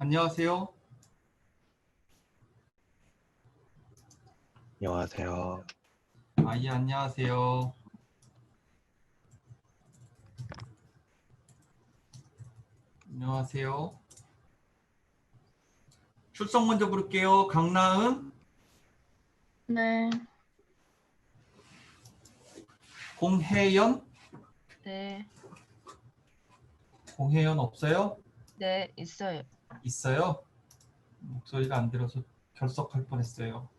안녕하세요. 안녕하세요. 예, 안녕하세요. 안녕하세요. 출석 먼저 부를게요. 강나은, 네, 공혜연, 네, 공혜연 없어요? 네, 있어요. 있어요? 목소리가 안 들어서 결석할 뻔했어요.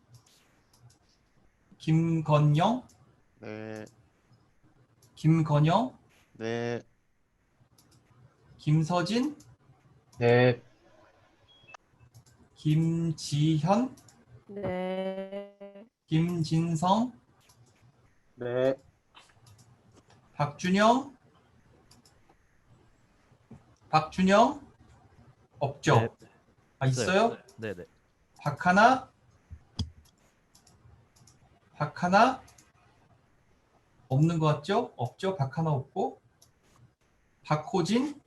김건영, 네, 김건영, 네, 김서진, 네, 김지현, 네, 김진성, 네, 박준영, 박준영 없죠? 있어요? 네네. 박하나, 박하나 없는 것 같죠? 없죠? 박하나 없고. 박호진,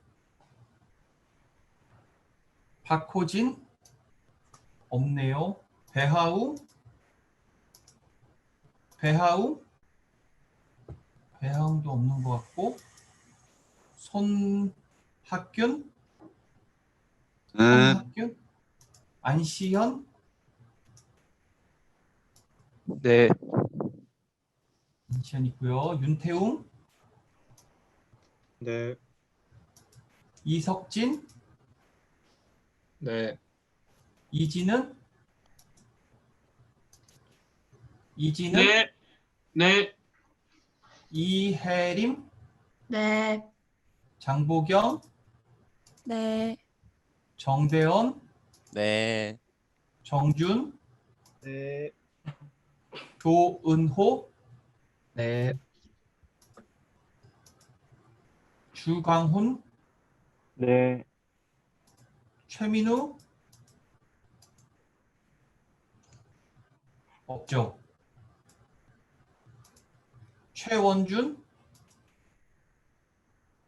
박호진 없네요. 배하우, 배하우, 배하우도 없는 것 같고. 손학균, 손학균, 안시현, 네, 안시현 있고요. 윤태웅, 네, 이석진, 네, 이진은, 네, 네, 이혜림, 네, 장보경, 네, 정대원, 네, 정준, 네, 조은호, 네, 주광훈, 네, 최민우 없죠. 최원준,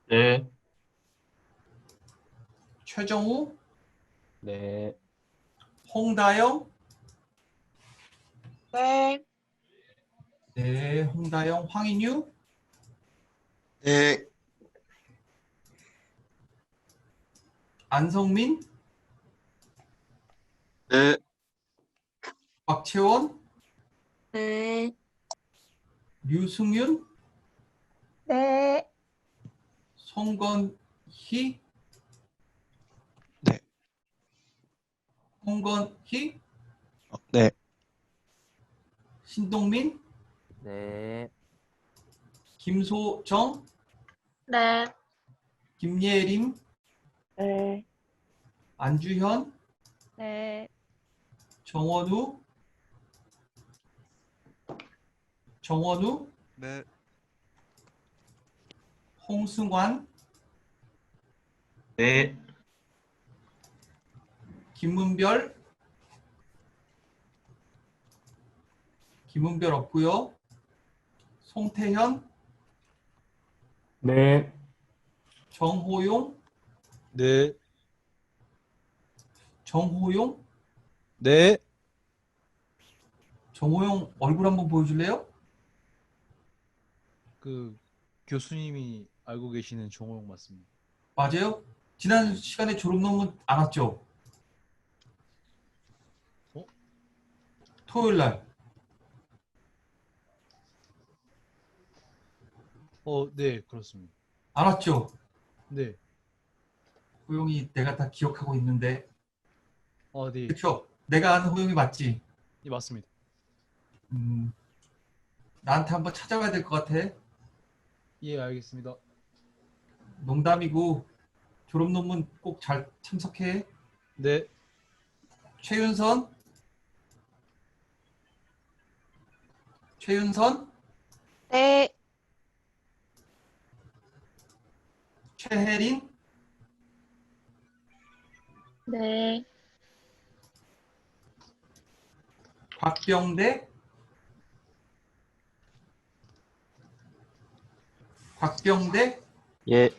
네, 최정우, 네, 홍다영, 네, 네, 홍다영, 황인유, 네, 안성민, 네, 박채원, 네, 류승윤, 네, 송건희, 네, 홍건희, 네, 신동민, 네, 김소정, 네, 김예림, 네, 안주현, 네, 정원우, 정원우, 네, 홍승환, 네, 김문별, 김문별 없고요. 송태현, 네, 정호용, 네, 정호용, 네. 정호용 얼굴 한번 보여줄래요? 그 교수님이 알고 계시는 정호용 맞습니다. 맞아요? 지난 시간에 졸업 논문 안 왔죠? 어? 토요일 날. 네, 그렇습니다. 안 왔죠? 네. 호용이 내가 다 기억하고 있는데. 네. 그쵸? 내가 아는 호용이 맞지? 네, 맞습니다. 나한테 한번 찾아와야 될 것 같아. 예, 알겠습니다. 농담이고 졸업 논문 꼭 잘 참석해. 네. 최윤선, 최윤선, 네, 최혜린, 네, 곽병대, 곽병대, 예,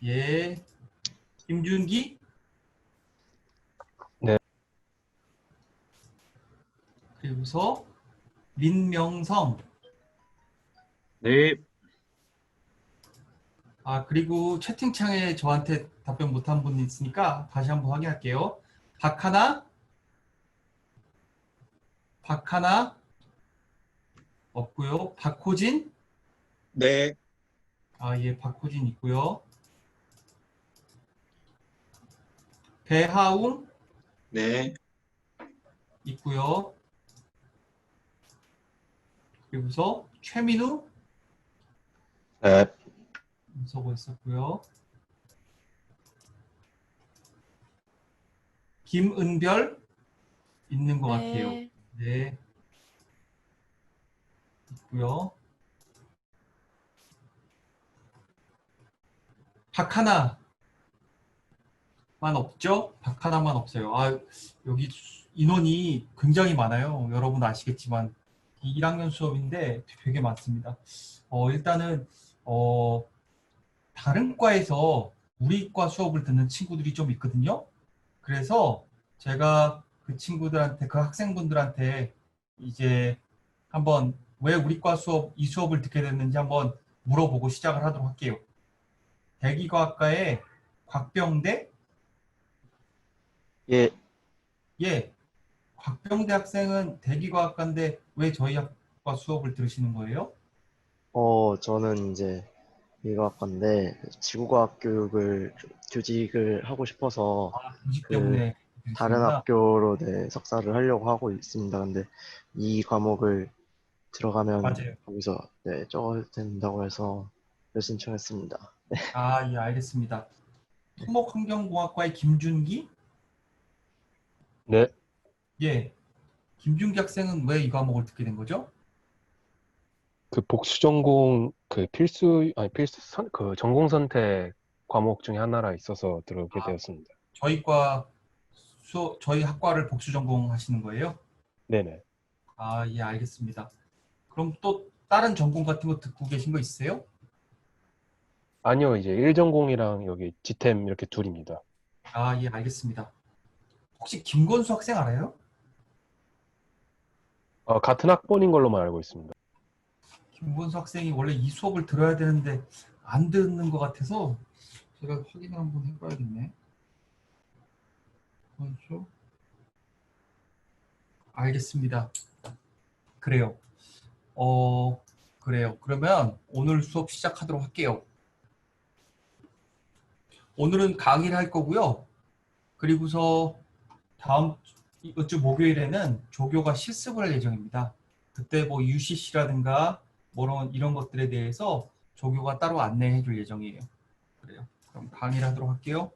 예, 김준기, 그리고서 민명성. 네. 그리고 채팅창에 저한테 답변 못한 분 있으니까 다시 한번 확인할게요. 박하나 없고요. 박호진. 네. 예, 박호진 있고요. 배하웅 네. 있고요. 그리고서 최민우 네. 서고 있었고요. 김은별 있는 것 같아요. 네. 있고요. 박하나만 없죠? 박하나만 없어요. 여기 인원이 굉장히 많아요. 여러분 아시겠지만 이 1학년 수업인데 되게 많습니다. 일단은 다른 과에서 우리 과 수업을 듣는 친구들이 좀 있거든요. 그래서 제가 그 친구들한테, 그 학생분들한테 이제 한번 왜 우리 과 이 수업을 듣게 됐는지 한번 물어보고 시작을 하도록 할게요. 대기과학과의 곽병대? 예. 예. 곽병대 학생은 대기과학과인데 왜 저희 학과 수업을 들으시는 거예요? 저는 이제 미과학과인데 지구과학 교육을 교직을 하고 싶어서 교직 때문에 다른 들으시는구나. 학교로 석사를 하려고 하고 있습니다. 근데 이 과목을 들어가면 맞아요. 거기서 적어야 된다고 해서 신청했습니다. 예, 알겠습니다. 토목환경공학과의 김준기? 네. 예. 김준기 학생은 왜 이 과목을 듣게 된 거죠? 그 복수 전공 그 필수 그 전공 선택 과목 중에 하나라 있어서 들어오게 되었습니다. 저희 학과를 복수 전공하시는 거예요? 네네. 예, 알겠습니다. 그럼 또 다른 전공 같은 거 듣고 계신 거 있으세요? 아니요, 이제 1전공이랑 여기 지템 이렇게 둘입니다. 예, 알겠습니다. 혹시 김건수 학생 알아요? 같은 학번인 걸로만 알고 있습니다. 김건수 학생이 원래 이 수업을 들어야 되는데 안 듣는 것 같아서 제가 확인을 한번 해봐야겠네. 건수? 알겠습니다. 그래요. 그래요. 그러면 오늘 수업 시작하도록 할게요. 오늘은 강의를 할 거고요. 그리고서 이번 주 목요일에는 조교가 실습을 할 예정입니다. 그때 뭐 UCC라든가 이런 것들에 대해서 조교가 따로 안내해 줄 예정이에요. 그래요. 그럼 강의를 하도록 할게요.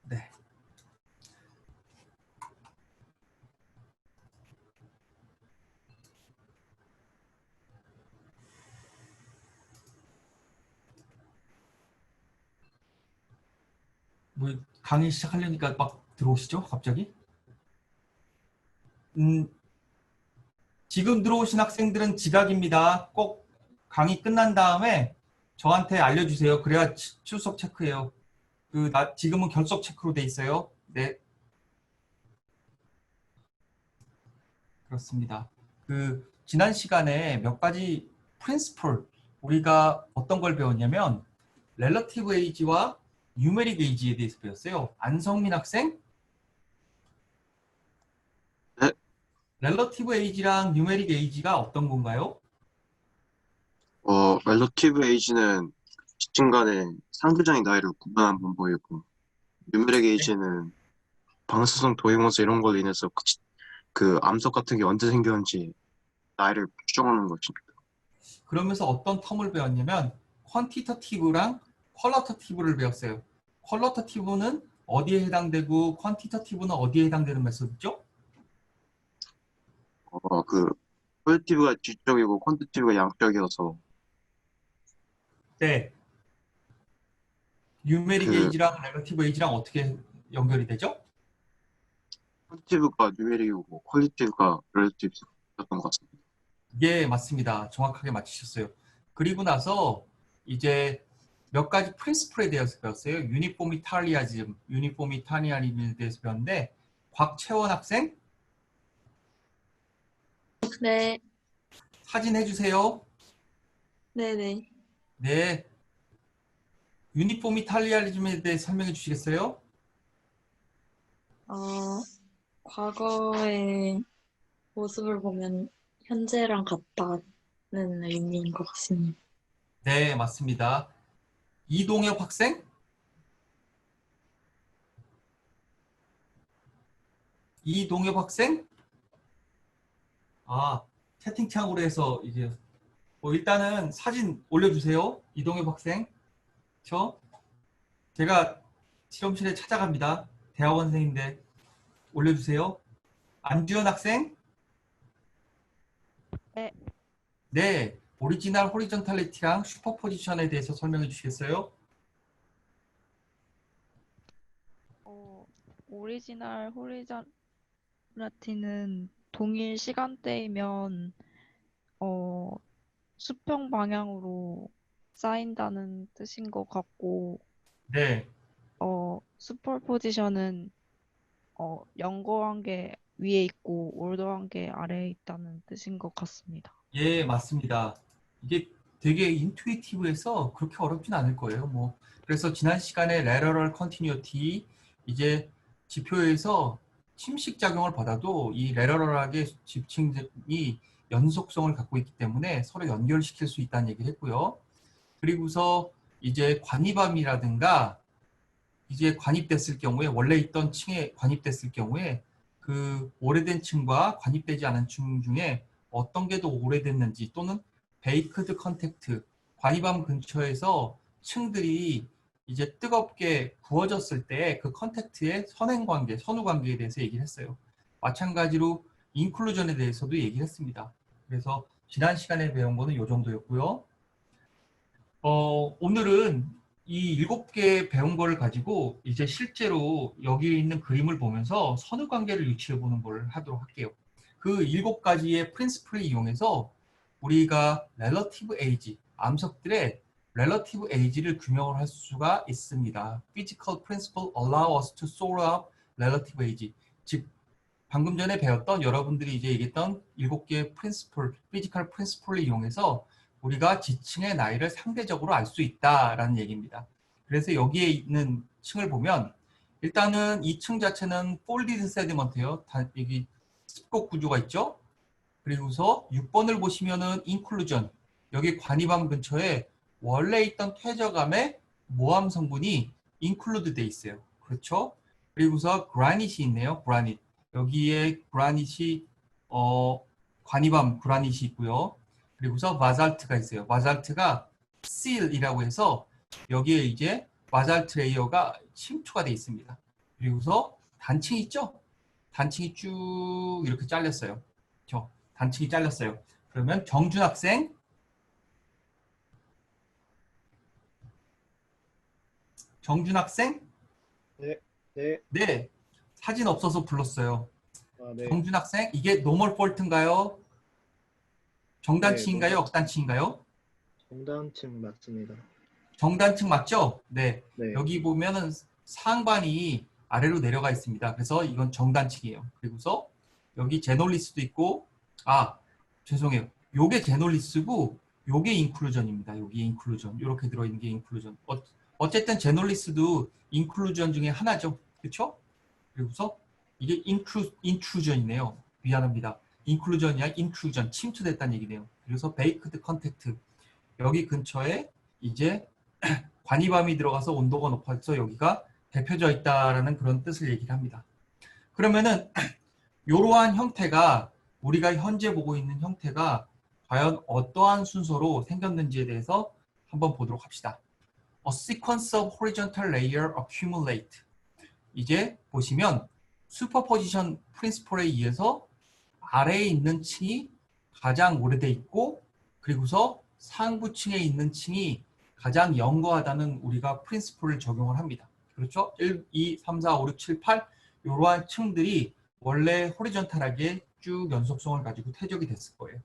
네. 강의 시작하려니까 막 들어오시죠? 갑자기? 지금 들어오신 학생들은 지각입니다. 꼭 강의 끝난 다음에 저한테 알려주세요. 그래야 출석 체크해요. 지금은 결석 체크로 돼 있어요. 네. 그렇습니다. 지난 시간에 몇 가지 프린시플, 우리가 어떤 걸 배웠냐면 렐러티브 에이지와 뉴메릭 에이지에 대해서 배웠어요. 안성민 학생? 네. 렐러티브 에이지랑 뉴메릭 에이지가 어떤 건가요? 렐러티브 에이지는 지층 간의 상대적인 나이를 구분하는 방법이고, 뉴메릭 에이지는 방사성 도형원소 이런 걸로 인해서 그 암석 같은 게 언제 생겼는지 나이를 추정하는 것입니다. 그러면서 어떤 텀을 배웠냐면 퀀티터티브랑 퀄러터티브를 배웠어요. 퀄러터티브는 어디에 해당되고 퀀티터티브는 어디에 해당되는 메소드죠? 퀄리티브가 질적이고 퀀티티브가 양적이어서 네. 뉴메릭 에이지랑 렐러티브 에이지랑 어떻게 연결이 되죠? 퀀티티브가 뉴메릭이고 퀄리티브가 렐러티브였던 것 같습니다. 예, 맞습니다. 정확하게 맞추셨어요. 그리고 나서 이제 몇 가지 프린시플에 대해서 배웠어요. 유니포미타리아즘에 대해서 배웠는데 곽채원 학생, 네. 사진 해주세요. 네네. 네. 유니포미탈리아리즘에 대해 설명해 주시겠어요? 과거의 모습을 보면 현재랑 같다는 의미인 것 같습니다. 네, 맞습니다. 이동엽 학생? 이동엽 학생? 아, 채팅창으로 해서 이제 일단은 사진 올려주세요. 이동엽 학생. 제가 실험실에 찾아갑니다. 대학원생인데 올려주세요. 안주현 학생? 네. 네, 오리지널 호리존탈리티랑 슈퍼포지션에 대해서 설명해 주시겠어요? 오리지널 호리존라티는 동일 시간대이면 수평 방향으로 쌓인다는 뜻인 것 같고, 네, 슈퍼포지션은 연거한 게 위에 있고 올더한 게 아래에 있다는 뜻인 것 같습니다. 예, 맞습니다. 이게 되게 인투이티브해서 그렇게 어렵진 않을 거예요. 그래서 지난 시간에 lateral continuity 이제 지표에서 침식 작용을 받아도 이 lateral하게 지층이 연속성을 갖고 있기 때문에 서로 연결시킬 수 있다는 얘기를 했고요. 그리고서 이제 관이밤이라든가 이제 관입됐을 경우에 원래 있던 층에 관입됐을 경우에 그 오래된 층과 관입되지 않은 층 중에 어떤 게 더 오래됐는지 또는 베이크드 컨택트 관이밤 근처에서 층들이 이제 뜨겁게 구워졌을 때 그 컨택트의 선행 관계, 선후 관계에 대해서 얘기를 했어요. 마찬가지로 인클루전에 대해서도 얘기를 했습니다. 그래서 지난 시간에 배운 거는 이 정도였고요. 오늘은 이 7개 배운 거를 가지고 이제 실제로 여기 있는 그림을 보면서 선후 관계를 유추해 보는 걸 하도록 할게요. 그 7가지의 프린시플을 이용해서 우리가 relative age, 암석들의 relative age를 규명을 할 수가 있습니다. Physical principle allow us to sort out relative age. 즉 방금 전에 배웠던 여러분들이 이제 얘기했던 7개의 프린시플, 피지컬 프린시플을 이용해서 우리가 지층의 나이를 상대적으로 알 수 있다라는 얘기입니다. 그래서 여기에 있는 층을 보면 일단은 이 층 자체는 폴디드 세디먼트예요. 여기 습곡 구조가 있죠. 그리고서 6번을 보시면은 인클루전. 여기 관이밤 근처에 원래 있던 퇴적암의 모함 성분이 인클루드 돼 있어요. 그렇죠? 그리고서 그라닛이 있네요. 그라닛. 여기에 그라닛이 관이밤 그라닛이 있고요. 그리고서 바살트가 있어요. 바살트가 실이라고 해서 여기에 이제 바살트 레이어가 침투가 되어 있습니다. 그리고서 단층이 있죠? 단층이 쭉 이렇게 잘렸어요. 그렇죠? 단층이 잘렸어요. 그러면 정준 학생, 정준 학생, 네. 네, 사진 없어서 불렀어요. 네. 정준 학생, 이게 노멀 폴트인가요? 정단층인가요? 네, 억단층인가요? 정단층 맞습니다. 정단층 맞죠? 네. 네. 여기 보면은 상반이 아래로 내려가 있습니다. 그래서 이건 정단층이에요. 그리고서 여기 제놀리스도 있고, 죄송해요. 요게 제놀리스고, 요게 인클루전입니다. 여기 인클루전. 이렇게 들어있는 게 인클루전. 어쨌든 제놀리스도 인클루전 중에 하나죠. 그렇죠? 그리고서 이게 인트루전이네요. 미안합니다. 인클루전이 아니라 인트루전, 침투됐다는 얘기네요. 그래서 베이크드 컨택트. 여기 근처에 이제 관이밤이 들어가서 온도가 높아져서 여기가 데펴져 있다라는 그런 뜻을 얘기를 합니다. 그러면은 이러한 형태가 우리가 현재 보고 있는 형태가 과연 어떠한 순서로 생겼는지에 대해서 한번 보도록 합시다. A sequence of horizontal layer accumulate. 이제 보시면 슈퍼포지션 프린시플에 의해서 아래에 있는 층이 가장 오래돼 있고 그리고서 상부층에 있는 층이 가장 연거하다는 우리가 프린시플을 적용을 합니다. 그렇죠? 1, 2, 3, 4, 5, 6, 7, 8 이러한 층들이 원래 호리존탈하게 쭉 연속성을 가지고 퇴적이 됐을 거예요.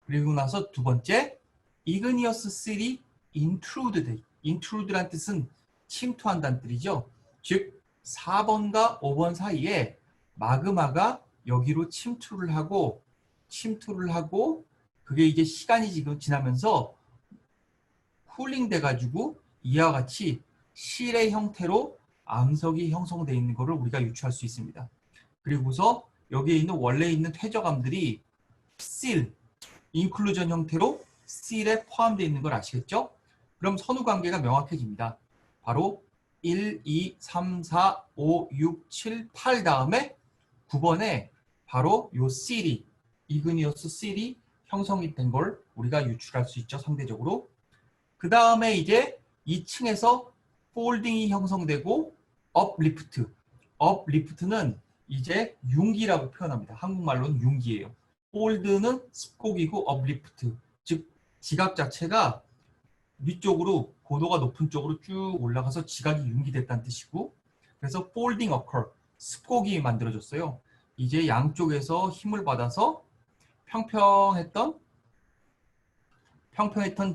그리고 나서 두 번째, igneous sil이 intrude. intrude란 뜻은 침투한다는 뜻이죠. 즉 4번과 5번 사이에 마그마가 여기로 침투를 하고 침투를 하고 그게 이제 시간이 지금 지나면서 쿨링 돼가지고 이와 같이 실의 형태로 암석이 형성되어 있는 것을 우리가 유추할 수 있습니다. 그리고서 여기에 있는 원래 있는 퇴적암들이 실, 인클루전 형태로 실에 포함되어 있는 걸 아시겠죠? 그럼 선후 관계가 명확해집니다. 바로 1, 2, 3, 4, 5, 6, 7, 8 다음에 9번에 바로 요 실이, 이그니어스 실이 형성이 된 걸 우리가 유출할 수 있죠, 상대적으로. 그 다음에 이제 2층에서 폴딩이 형성되고 업리프트. 업리프트는 이제 융기라고 표현합니다. 한국말로는 융기예요. 폴드는 습곡이고 업리프트, 즉 지각 자체가 위쪽으로 고도가 높은 쪽으로 쭉 올라가서 지각이 융기됐다는 뜻이고, 그래서 폴딩 어컬, 습곡이 만들어졌어요. 이제 양쪽에서 힘을 받아서 평평했던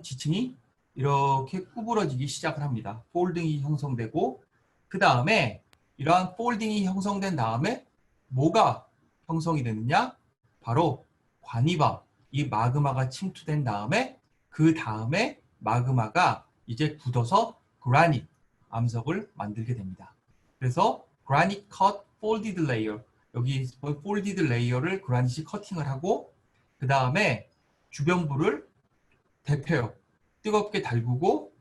지층이 이렇게 구부러지기 시작을 합니다. 폴딩이 형성되고, 그 다음에 이러한 폴딩이 형성된 다음에 뭐가 형성이 되느냐? 바로 관이바, 이 마그마가 침투된 다음에 그 다음에 마그마가 이제 굳어서 그라닛, 암석을 만들게 됩니다. 그래서 그라닛 컷 폴디드 레이어, 여기 폴디드 레이어를 그라닛이 커팅을 하고 그 다음에 주변부를 데펴요. 뜨겁게 달구고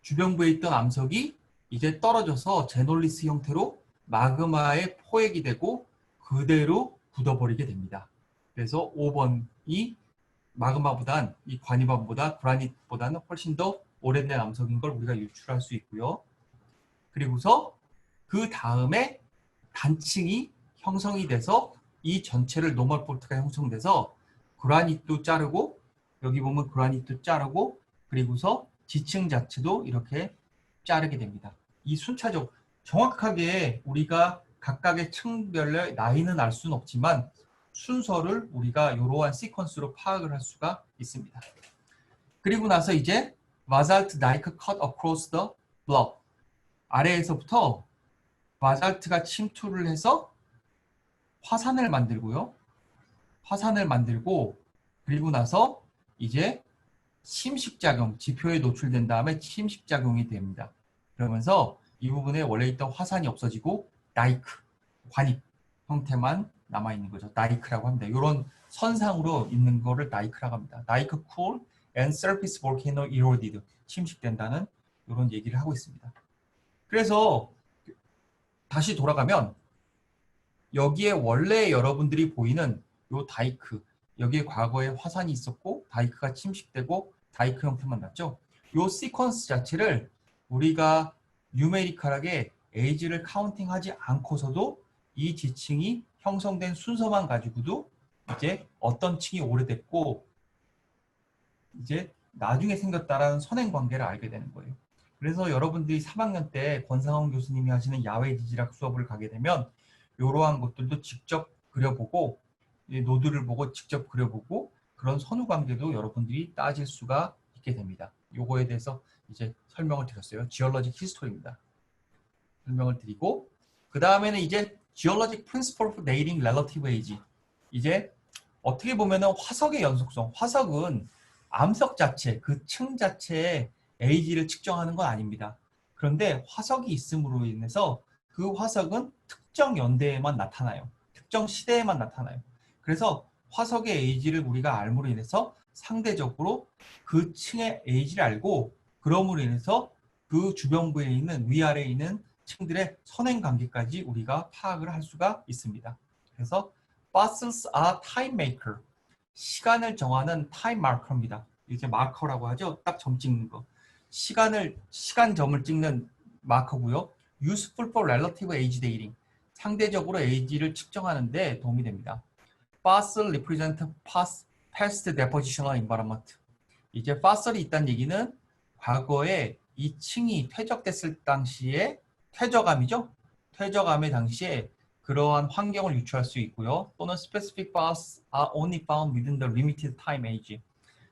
주변부에 있던 암석이 이제 떨어져서 제놀리스 형태로 마그마의 포획이 되고 그대로 굳어버리게 됩니다. 그래서 5번이 마그마보단, 이 관이반보다 그라닛보다는 훨씬 더 오래된 암석인 걸 우리가 유출할 수 있고요. 그리고서 그 다음에 단층이 형성이 돼서 이 전체를 노멀 폴트가 형성돼서 그라닛도 자르고, 여기 보면 그라닛도 자르고, 그리고서 지층 자체도 이렇게 자르게 됩니다. 이 순차적, 정확하게 우리가 각각의 층별의 나이는 알 수는 없지만 순서를 우리가 이러한 시퀀스로 파악을 할 수가 있습니다. 그리고 나서 이제 바살트 다이크 cut across the block, 아래에서부터 바살트가 침투를 해서 화산을 만들고요. 화산을 만들고, 그리고 나서 이제 침식작용, 지표에 노출된 다음에 침식작용이 됩니다. 그러면서 이 부분에 원래 있던 화산이 없어지고 다이크, 관입 형태만 남아있는 거죠. 다이크라고 합니다. 이런 선상으로 있는 거를 다이크라고 합니다. 다이크 cool and surface volcano eroded, 침식된다는 이런 얘기를 하고 있습니다. 그래서 다시 돌아가면 여기에 원래 여러분들이 보이는 요 다이크, 여기에 과거에 화산이 있었고 다이크가 침식되고 다이크 형태만 났죠. 요 시퀀스 자체를 우리가 뉴메리컬하게 에이지를 카운팅하지 않고서도 이 지층이 형성된 순서만 가지고도 이제 어떤 층이 오래됐고 이제 나중에 생겼다라는 선행관계를 알게 되는 거예요. 그래서 여러분들이 3학년 때 권상원 교수님이 하시는 야외 지질학 수업을 가게 되면 이러한 것들도 직접 그려보고, 노드를 보고 직접 그려보고, 그런 선후관계도 여러분들이 따질 수가 있게 됩니다. 요거에 대해서 이제 설명을 드렸어요. 지올로직 히스토리입니다. 설명을 드리고, 그 다음에는 이제 Geologic Principle for Dating Relative Age. 이제 어떻게 보면은 화석의 연속성, 화석은 암석 자체, 그 층 자체의 에이지를 측정하는 건 아닙니다. 그런데 화석이 있음으로 인해서 그 화석은 특정 연대에만 나타나요. 특정 시대에만 나타나요. 그래서 화석의 에이지를 우리가 알므로 인해서 상대적으로 그 층의 에이지를 알고, 그럼으로 인해서 그 주변부에 있는, 위아래에 있는 층들의 선행관계까지 우리가 파악을 할 수가 있습니다. 그래서 fossils are time maker, 시간을 정하는 타임 마커입니다. 이제 마커라고 하죠. 딱 점 찍는 거. 시간점을 찍는 마커고요. useful for relative age dating, 상대적으로 에이지를 측정하는 데 도움이 됩니다. fossil represent past depositional environment. 이제 fossil이 있다는 얘기는 과거에 이 층이 퇴적됐을 당시에, 퇴적암이죠. 퇴적암의 당시에 그러한 환경을 유추할 수 있고요. 또는 specific fossils are only found within the limited time age.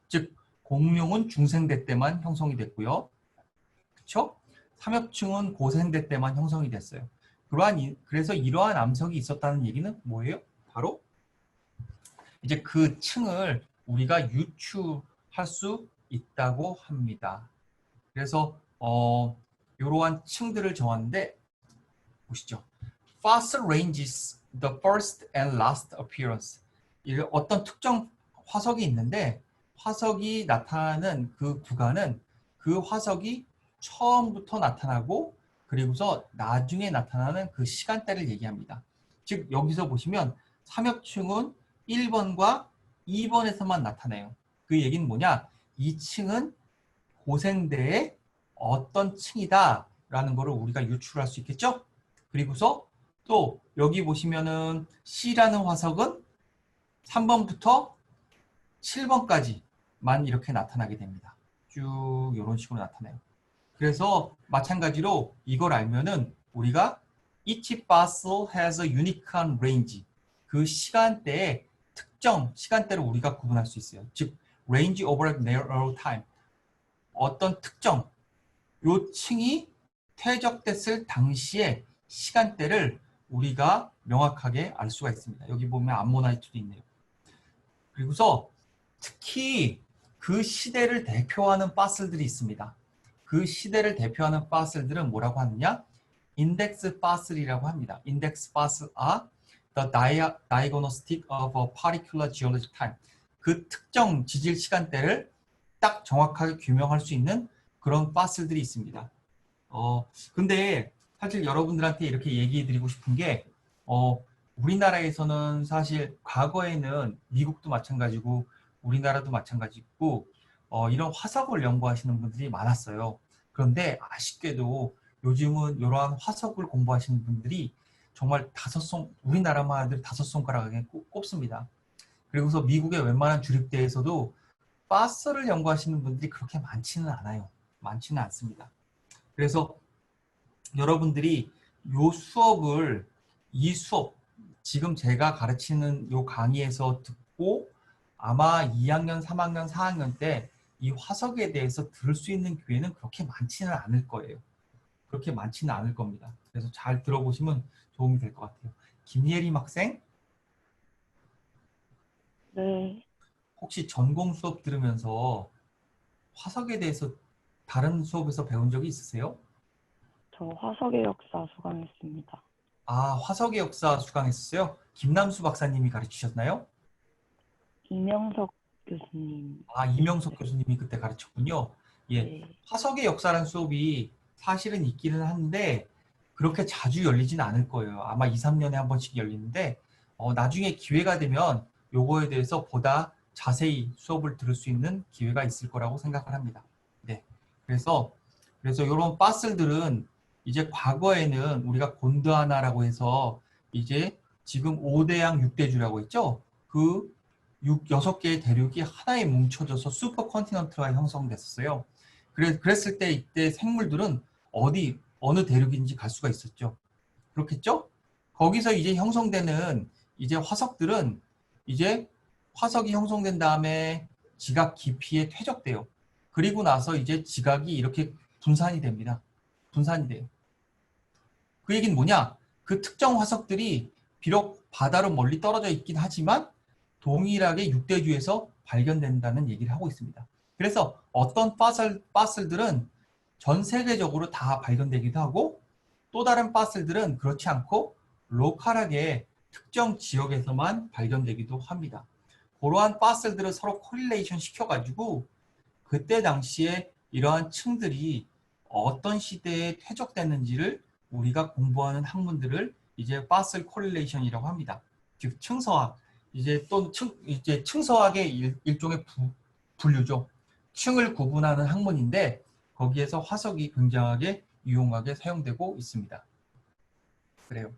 즉 공룡은 중생대 때만 형성이 됐고요. 그렇죠? 삼엽층은 고생대 때만 형성이 됐어요. 그래서 이러한 암석이 있었다는 얘기는 뭐예요? 바로 이제 그 층을 우리가 유추할 수 있다고 합니다. 그래서 이러한 층들을 정하는데 보시죠. Fossil ranges the first and last appearance. 어떤 특정 화석이 있는데 화석이 나타나는 그 구간은 그 화석이 처음부터 나타나고 그리고서 나중에 나타나는 그 시간대를 얘기합니다. 즉 여기서 보시면 삼엽층은 1번과 2번에서만 나타나요. 그 얘기는 뭐냐? 이 층은 고생대의 어떤 층이다 라는 것을 우리가 유출할 수 있겠죠? 그리고서 또 여기 보시면은 C라는 화석은 3번부터 7번까지만 이렇게 나타나게 됩니다. 쭉 이런 식으로 나타나요. 그래서 마찬가지로 이걸 알면은 우리가 each fossil has a unique range. 그 시간대에 특정 시간대를 우리가 구분할 수 있어요. 즉 range over a narrow time. 어떤 특정 요 층이 퇴적됐을 당시의 시간대를 우리가 명확하게 알 수가 있습니다. 여기 보면 암모나이트도 있네요. 그리고서 특히 그 시대를 대표하는 파슬들이 있습니다. 그 시대를 대표하는 파슬들은 뭐라고 하느냐? 인덱스 파슬이라고 합니다. 인덱스 파슬 are the diagnostic of a particular geologic time. 그 특정 지질 시간대를 딱 정확하게 규명할 수 있는 그런 파슬들이 있습니다. 근데 사실 여러분들한테 이렇게 얘기해 드리고 싶은 게 우리나라에서는 사실 과거에는 미국도 마찬가지고 우리나라도 마찬가지고 이런 화석을 연구하시는 분들이 많았어요. 그런데 아쉽게도 요즘은 이러한 화석을 공부하시는 분들이 정말 우리나라만 하더라도 5손가락에 꼽습니다. 그리고서 미국의 웬만한 주립대에서도 파스를 연구하시는 분들이 그렇게 많지는 않아요. 많지는 않습니다. 그래서 여러분들이 이 수업, 지금 제가 가르치는 요 강의에서 듣고 아마 2학년, 3학년, 4학년 때 이 화석에 대해서 들을 수 있는 기회는 그렇게 많지는 않을 거예요. 그렇게 많지는 않을 겁니다. 그래서 잘 들어보시면 도움이 될 것 같아요. 김예림 학생, 네, 혹시 전공 수업 들으면서 화석에 대해서 다른 수업에서 배운 적이 있으세요? 저 화석의 역사 수강했습니다. 아, 화석의 역사 수강했어요? 김남수 박사님이 가르치셨나요? 이명석 교수님. 아, 이명석 교수님이 그때 가르쳤군요. 예, 네, 화석의 역사라는 수업이 사실은 있기는 한데 그렇게 자주 열리진 않을 거예요. 아마 2, 3년에 한 번씩 열리는데 나중에 기회가 되면 요거에 대해서 보다 자세히 수업을 들을 수 있는 기회가 있을 거라고 생각을 합니다. 네, 그래서 이런 파슬들은 이제 과거에는 우리가 곤드와나라고 해서 이제 지금 5대양 6대주라고 했죠. 그 6개의 대륙이 하나에 뭉쳐져서 슈퍼 컨티넌트가 형성됐었어요. 그랬을 때 이때 생물들은 어느 대륙인지 갈 수가 있었죠. 그렇겠죠? 거기서 이제 형성되는 이제 화석들은 이제 화석이 형성된 다음에 지각 깊이에 퇴적돼요. 그리고 나서 이제 지각이 이렇게 분산이 됩니다. 분산이 돼요. 그 얘기는 뭐냐? 그 특정 화석들이 비록 바다로 멀리 떨어져 있긴 하지만 동일하게 육대주에서 발견된다는 얘기를 하고 있습니다. 그래서 어떤 파슬들은 전 세계적으로 다 발견되기도 하고 또 다른 파슬들은 그렇지 않고 로컬하게 특정 지역에서만 발견되기도 합니다. 그러한 파슬들을 서로 코릴레이션 시켜가지고 그때 당시에 이러한 층들이 어떤 시대에 퇴적됐는지를 우리가 공부하는 학문들을 이제 파슬 코릴레이션이라고 합니다. 즉 층서학, 이제 층서학의 일종의 분류죠. 층을 구분하는 학문인데 거기에서 화석이 굉장하게 유용하게 사용되고 있습니다. 그래요.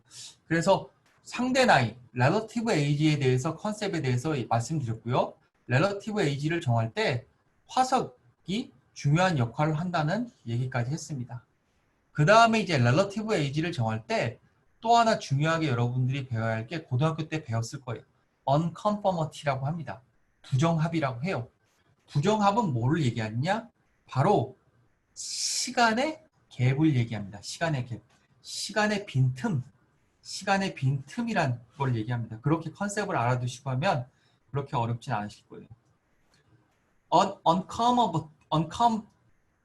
그래서 상대 나이, relative age에 대해서 컨셉에 대해서 말씀드렸고요. relative age를 정할 때 화석이 중요한 역할을 한다는 얘기까지 했습니다. 그 다음에 이제 relative age를 정할 때 또 하나 중요하게 여러분들이 배워야 할 게 고등학교 때 배웠을 거예요. unconformity라고 합니다. 부정합이라고 해요. 부정합은 뭐를 얘기하느냐? 바로 시간의 갭을 얘기합니다. 시간의 갭. 시간의 빈틈. 시간의 빈틈이란 걸 얘기합니다. 그렇게 컨셉을 알아두시고 하면 그렇게 어렵진 않으실 거예요.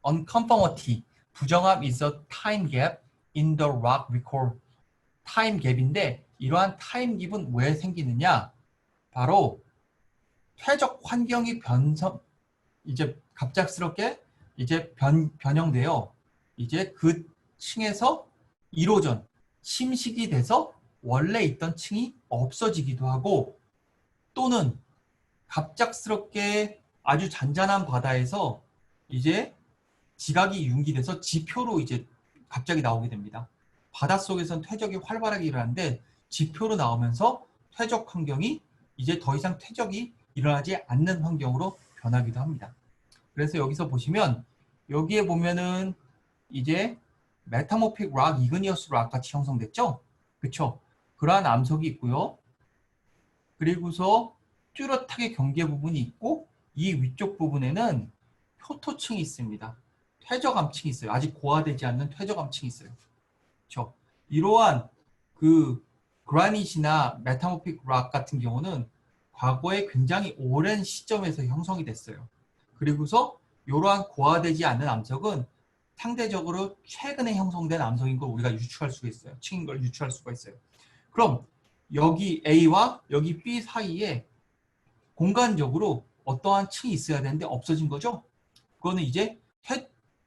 Unconformity, 부정합 is a time gap in the rock record. 타임 갭인데 이러한 타임 갭은 왜 생기느냐? 바로 퇴적 환경이 이제 갑작스럽게 이제 변형되어 이제 그 층에서 이로전 침식이 돼서 원래 있던 층이 없어지기도 하고, 또는 갑작스럽게 아주 잔잔한 바다에서 이제 지각이 융기돼서 지표로 이제 갑자기 나오게 됩니다. 바닷속에선 퇴적이 활발하게 일어나는데 지표로 나오면서 퇴적 환경이 이제 더 이상 퇴적이 일어나지 않는 환경으로 변하기도 합니다. 그래서 여기서 보시면 여기에 보면은 이제 메타모픽 락, 이그니어스 락 같이 형성됐죠? 그쵸? 그러한 암석이 있고요. 그리고서 뚜렷하게 경계 부분이 있고 이 위쪽 부분에는 표토층이 있습니다. 퇴적암층이 있어요. 아직 고화되지 않는 퇴적암층이 있어요. 그렇죠? 이러한 그 그라닛이나 메타모픽 락 같은 경우는 과거에 굉장히 오랜 시점에서 형성이 됐어요. 그리고서 이러한 고화되지 않는 암석은 상대적으로 최근에 형성된 암석인 걸 우리가 유추할 수가 있어요. 층인 걸 유추할 수가 있어요. 그럼 여기 A와 여기 B 사이에 공간적으로 어떠한 층이 있어야 되는데 없어진 거죠? 그거는 이제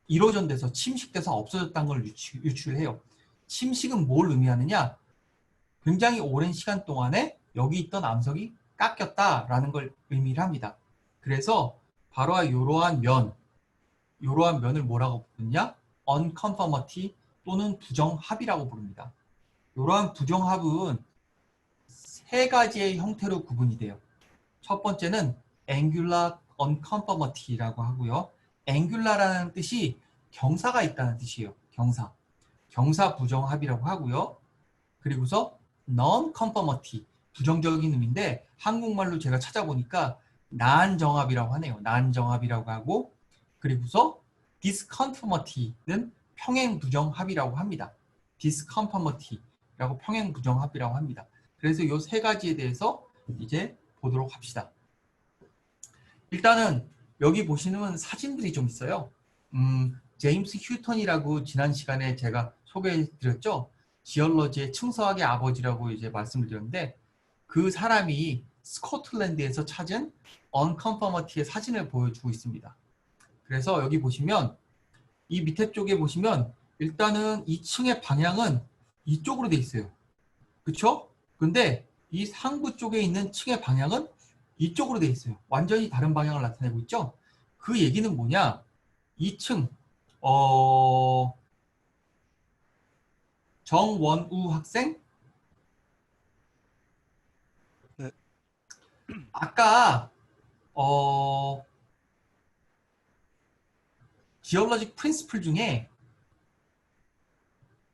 이로전돼서 침식돼서 없어졌다는 걸 유추를 해요. 침식은 뭘 의미하느냐? 굉장히 오랜 시간 동안에 여기 있던 암석이 깎였다라는 걸 의미를 합니다. 그래서 바로 이러한 면을 뭐라고 부르냐? unconformity 또는 부정합이라고 부릅니다. 이러한 부정합은 세 가지의 형태로 구분이 돼요. 첫 번째는 angular unconformity라고 하고요. angular라는 뜻이 경사가 있다는 뜻이에요. 경사 부정합이라고 하고요. 그리고서 non-conformity, 부정적인 의미인데 한국말로 제가 찾아보니까 난정합이라고 하네요. 난정합이라고 하고, 그리고서 disconformity는 평행부정합이라고 합니다. disconformity라고 평행부정합이라고 합니다. 그래서 이 세 가지에 대해서 이제 보도록 합시다. 일단은 여기 보시는 사진들이 좀 있어요. 제임스 휴턴이라고 지난 시간에 제가 소개해드렸죠. 지얼러지의 층서학의 아버지라고 이제 말씀을 드렸는데, 그 사람이 스코틀랜드에서 찾은 언컨퍼머티의 사진을 보여주고 있습니다. 그래서 여기 보시면 이 밑에 쪽에 보시면 일단은 이 층의 방향은 이쪽으로 돼 있어요. 그렇죠? 근데 이 상부 쪽에 있는 층의 방향은 이쪽으로 돼 있어요. 완전히 다른 방향을 나타내고 있죠? 그 얘기는 뭐냐? 이 층 정원우 학생? 네. 아까 지올로직 프린시플 중에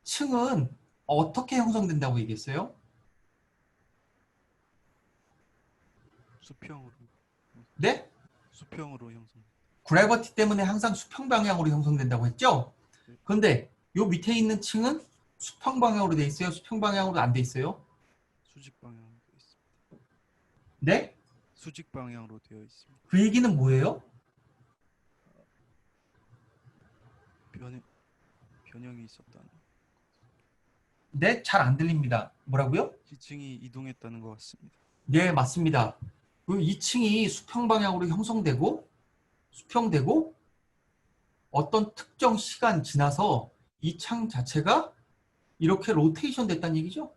층은 어떻게 형성된다고 얘기했어요? 수평으로. 네? 수평으로 형성. 그래버티 때문에 항상 수평 방향으로 형성된다고 했죠? 그런데 요 밑에 있는 층은 수평 방향으로 돼 있어요? 수평 방향으로 안 돼 있어요? 수직 방향으로 되어 있습니다. 네? 수직 방향으로 되어 있습니다. 그 얘기는 뭐예요? 변형이 있었다는. 네? 잘 안 들립니다. 뭐라고요? 지층이 이동했다는 것 같습니다. 네, 맞습니다. 그 2층이 수평 방향으로 형성되고 수평되고 어떤 특정 시간 지나서 이 창 자체가 이렇게 로테이션 됐다는 얘기죠.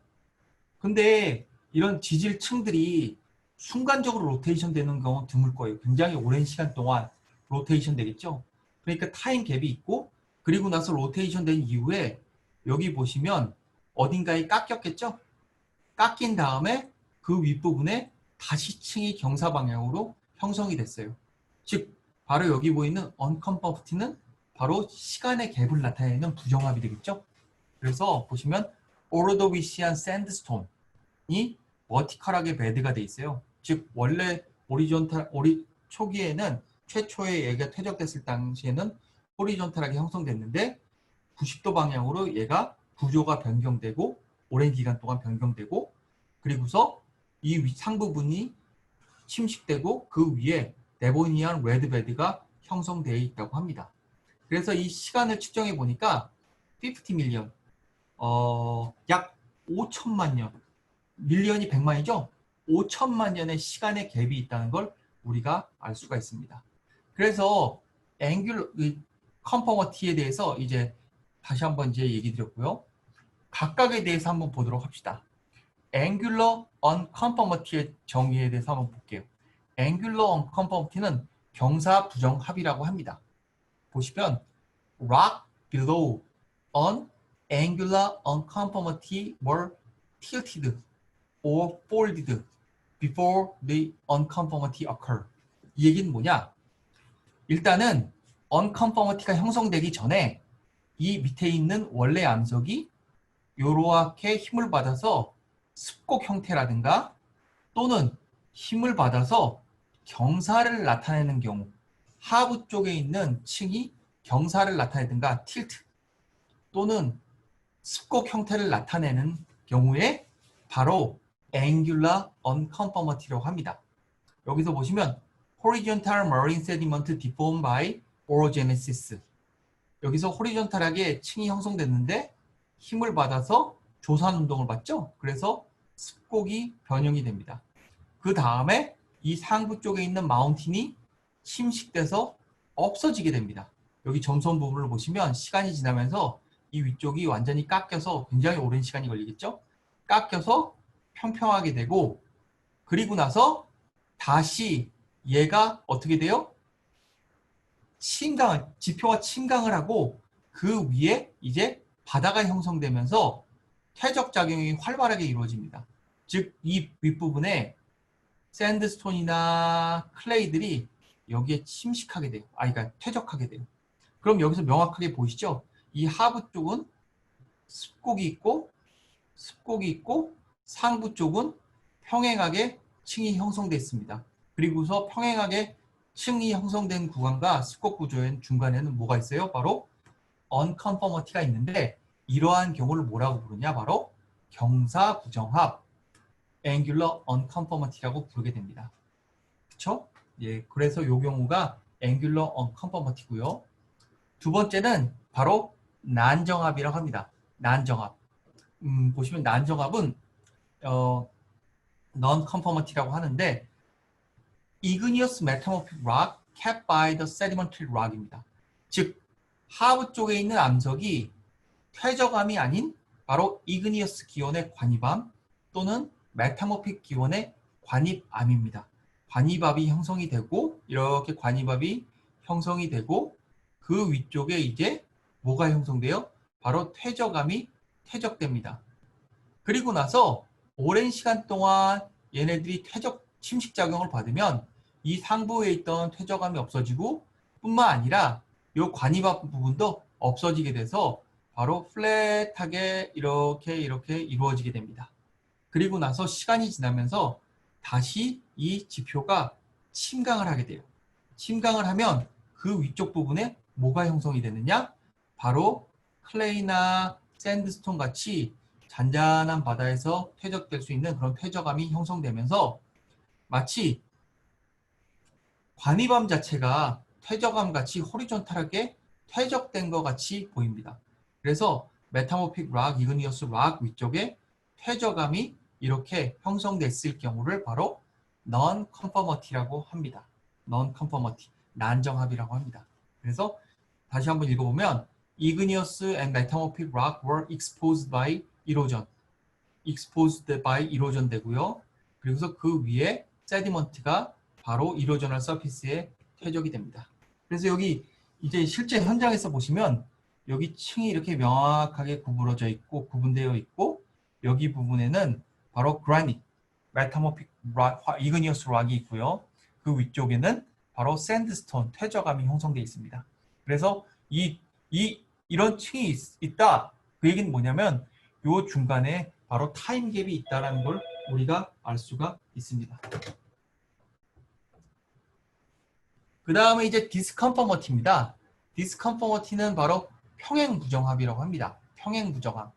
근데 이런 지질층들이 순간적으로 로테이션 되는 경우는 드물 거예요. 굉장히 오랜 시간 동안 로테이션 되겠죠. 그러니까 타임 갭이 있고, 그리고 나서 로테이션 된 이후에 여기 보시면 어딘가에 깎였겠죠. 깎인 다음에 그 윗부분에 다시 층이 경사 방향으로 형성이 됐어요. 즉 바로 여기 보이는 unconformity는 바로 시간의 갭을 나타내는 부정합이 되겠죠. 그래서 보시면 오로도비시안 샌드스톤이 버티컬하게 배드가 돼 있어요. 즉 원래 초기에는 최초의 얘가 퇴적됐을 당시에는 호리존탈하게 형성됐는데 90도 방향으로 얘가 구조가 변경되고 오랜 기간 동안 변경되고, 그리고서 이 상부분이 침식되고 그 위에 데보니안 레드베드가 형성되어 있다고 합니다. 그래서 이 시간을 측정해 보니까 50 밀리언, 약 5천만 년, 밀리언이 100만이죠? 5천만 년의 시간의 갭이 있다는 걸 우리가 알 수가 있습니다. 그래서 앵귤러 컨포머티에 대해서 이제 다시 한번 이제 얘기 드렸고요. 각각에 대해서 한번 보도록 합시다. 앵귤러 언컨포머티의 정의에 대해서 한번 볼게요. 앵귤러 언컨포머티는 경사 부정합이라고 합니다. 보시면 rock below an angular unconformity were tilted or folded before the unconformity occurred. 이 얘기는 뭐냐? 일단은 unconformity가 형성되기 전에 이 밑에 있는 원래 암석이 요렇게 힘을 받아서 습곡 형태라든가 또는 힘을 받아서 경사를 나타내는 경우, 하부 쪽에 있는 층이 경사를 나타내든가 틸트 또는 습곡 형태를 나타내는 경우에 바로 angular unconformity라고 합니다. 여기서 보시면 horizontal marine sediment deformed by orogenesis. 여기서 호리존탈하게 층이 형성됐는데 힘을 받아서 조산 운동을 받죠. 그래서 습곡이 변형이 됩니다. 그 다음에 이 상부 쪽에 있는 마운틴이 침식돼서 없어지게 됩니다. 여기 점선 부분을 보시면 시간이 지나면서 이 위쪽이 완전히 깎여서 굉장히 오랜 시간이 걸리겠죠. 깎여서 평평하게 되고 그리고 나서 다시 얘가 어떻게 돼요? 지표가 침강을 하고 그 위에 이제 바다가 형성되면서 퇴적작용이 활발하게 이루어집니다. 즉 이 윗부분에 샌드스톤이나 클레이들이 여기에 침식하게 돼요. 그러니까 퇴적하게 돼요. 그럼 여기서 명확하게 보이시죠? 이 하부 쪽은 습곡이 있고 상부 쪽은 평행하게 층이 형성되어 있습니다. 그리고서 평행하게 층이 형성된 구간과 습곡 구조의 중간에는 뭐가 있어요? 바로 unconformity가 있는데 이러한 경우를 뭐라고 부르냐? 바로 경사 부정합, angular unconformity라고 부르게 됩니다. 그렇죠? 예, 그래서 이 경우가 angular unconformity고요. 두 번째는 바로 난정합이라고 합니다. 난정합. 보시면 난정합은 non-conformity라고 하는데 igneous metamorphic rock capped by the sedimentary rock입니다. 즉 하부 쪽에 있는 암석이 퇴적암이 아닌 바로 igneous 기원의 관입암 또는 메타모픽 기원의 관입암입니다. 관입암이 형성이 되고 이렇게 관입암이 형성이 되고 그 위쪽에 이제 뭐가 형성돼요? 바로 퇴적암이 퇴적됩니다. 그리고 나서 오랜 시간 동안 얘네들이 침식작용을 받으면 이 상부에 있던 퇴적암이 없어지고 뿐만 아니라 이 관입암 부분도 없어지게 돼서 바로 플랫하게 이렇게 이루어지게 됩니다. 그리고 나서 시간이 지나면서 다시 이 지표가 침강을 하게 돼요. 침강을 하면 그 위쪽 부분에 뭐가 형성이 되느냐? 바로 클레이나 샌드스톤 같이 잔잔한 바다에서 퇴적될 수 있는 그런 퇴적암이 형성되면서 마치 관입암 자체가 퇴적암 같이 호리존탈하게 퇴적된 것 같이 보입니다. 그래서 메타모픽 락, 이그니어스 락 위쪽에 퇴적암이 이렇게 형성됐을 경우를 바로 non-conformity라고 합니다. non-conformity, 난정합이라고 합니다. 그래서 다시 한번 읽어보면 igneous and metamorphic rock were exposed by erosion. exposed by erosion 되고요. 그래서 그 위에 sediment가 바로 erosional surface에 퇴적이 됩니다. 그래서 여기 이제 실제 현장에서 보시면 여기 층이 이렇게 명확하게 구부러져 있고 구분되어 있고 여기 부분에는 바로 그라닛, 메타모픽 igneous rock이 있고요. 그 위쪽에는 바로 샌드스톤, 퇴적암이 형성되어 있습니다. 그래서 이런 층이 있다. 그 얘기는 뭐냐면 요 중간에 바로 타임 갭이 있다는 걸 우리가 알 수가 있습니다. 그 다음에 이제 디스컨퍼머티입니다. 디스컨퍼머티는 바로 평행 부정합이라고 합니다. 평행 부정합.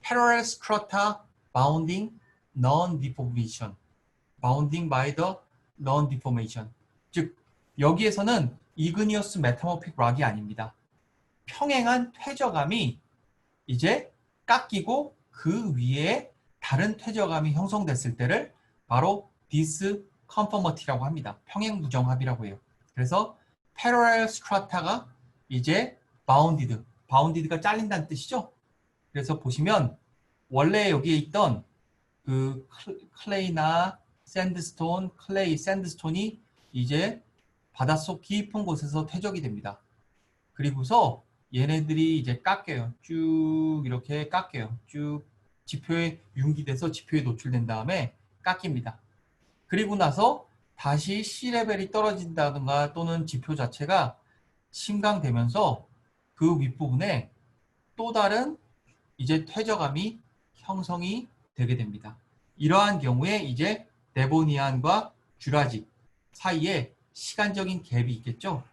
Parallel strata bounding non-deformation. Bounding by the non-deformation. 즉 여기에서는 igneous metamorphic rock이 아닙니다. 평행한 퇴적암이 이제 깎이고 그 위에 다른 퇴적암이 형성됐을 때를 바로 disconformity라고 합니다. 평행 부정합이라고 해요. 그래서 parallel strata가 이제 bounded가 잘린다는 뜻이죠. 그래서 보시면 원래 여기에 있던 그 클레이나 샌드스톤, 샌드스톤이 이제 바닷속 깊은 곳에서 퇴적이 됩니다. 그리고서 얘네들이 이제 깎여요. 쭉 이렇게 깎여요. 쭉 지표에 융기돼서 지표에 노출된 다음에 깎입니다. 그리고 나서 다시 C레벨이 떨어진다든가 또는 지표 자체가 심강되면서 그 윗부분에 또 다른 이제 퇴적암이 형성이 되게 됩니다. 이러한 경우에 이제 데보니안과 주라직 사이에 시간적인 갭이 있겠죠.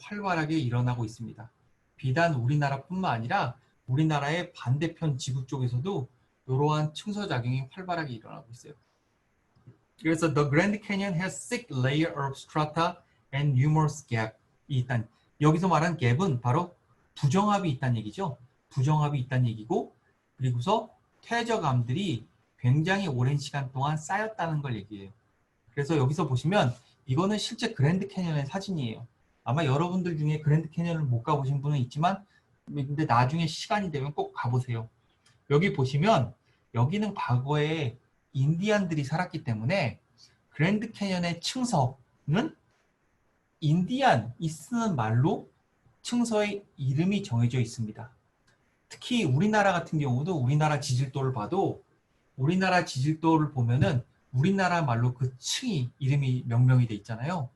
활발하게 일어나고 있습니다. 비단 우리나라뿐만 아니라 우리나라의 반대편 지구 쪽에서도 이러한 층서작용이 활발하게 일어나고 있어요. 그래서 The Grand Canyon has thick layer of strata and numerous gap이 있단, 여기서 말한 갭은 바로 부정합이 있다는 얘기죠. 부정합이 있다는 얘기고, 그리고서 퇴적암들이 굉장히 오랜 시간 동안 쌓였다는 걸 얘기해요. 그래서 여기서 보시면 이거는 실제 그랜드 캐년의 사진이에요. 아마 여러분들 중에 그랜드 캐년을 못 가보신 분은 있지만 근데 나중에 시간이 되면 꼭 가보세요. 여기 보시면 여기는 과거에 인디안들이 살았기 때문에 그랜드 캐년의 층서는 인디안이 쓰는 말로 층서의 이름이 정해져 있습니다. 특히 우리나라 같은 경우도 우리나라 지질도를 봐도 우리나라 지질도를 보면은 우리나라 말로 그 층이 이름이 명명이 돼 있잖아요.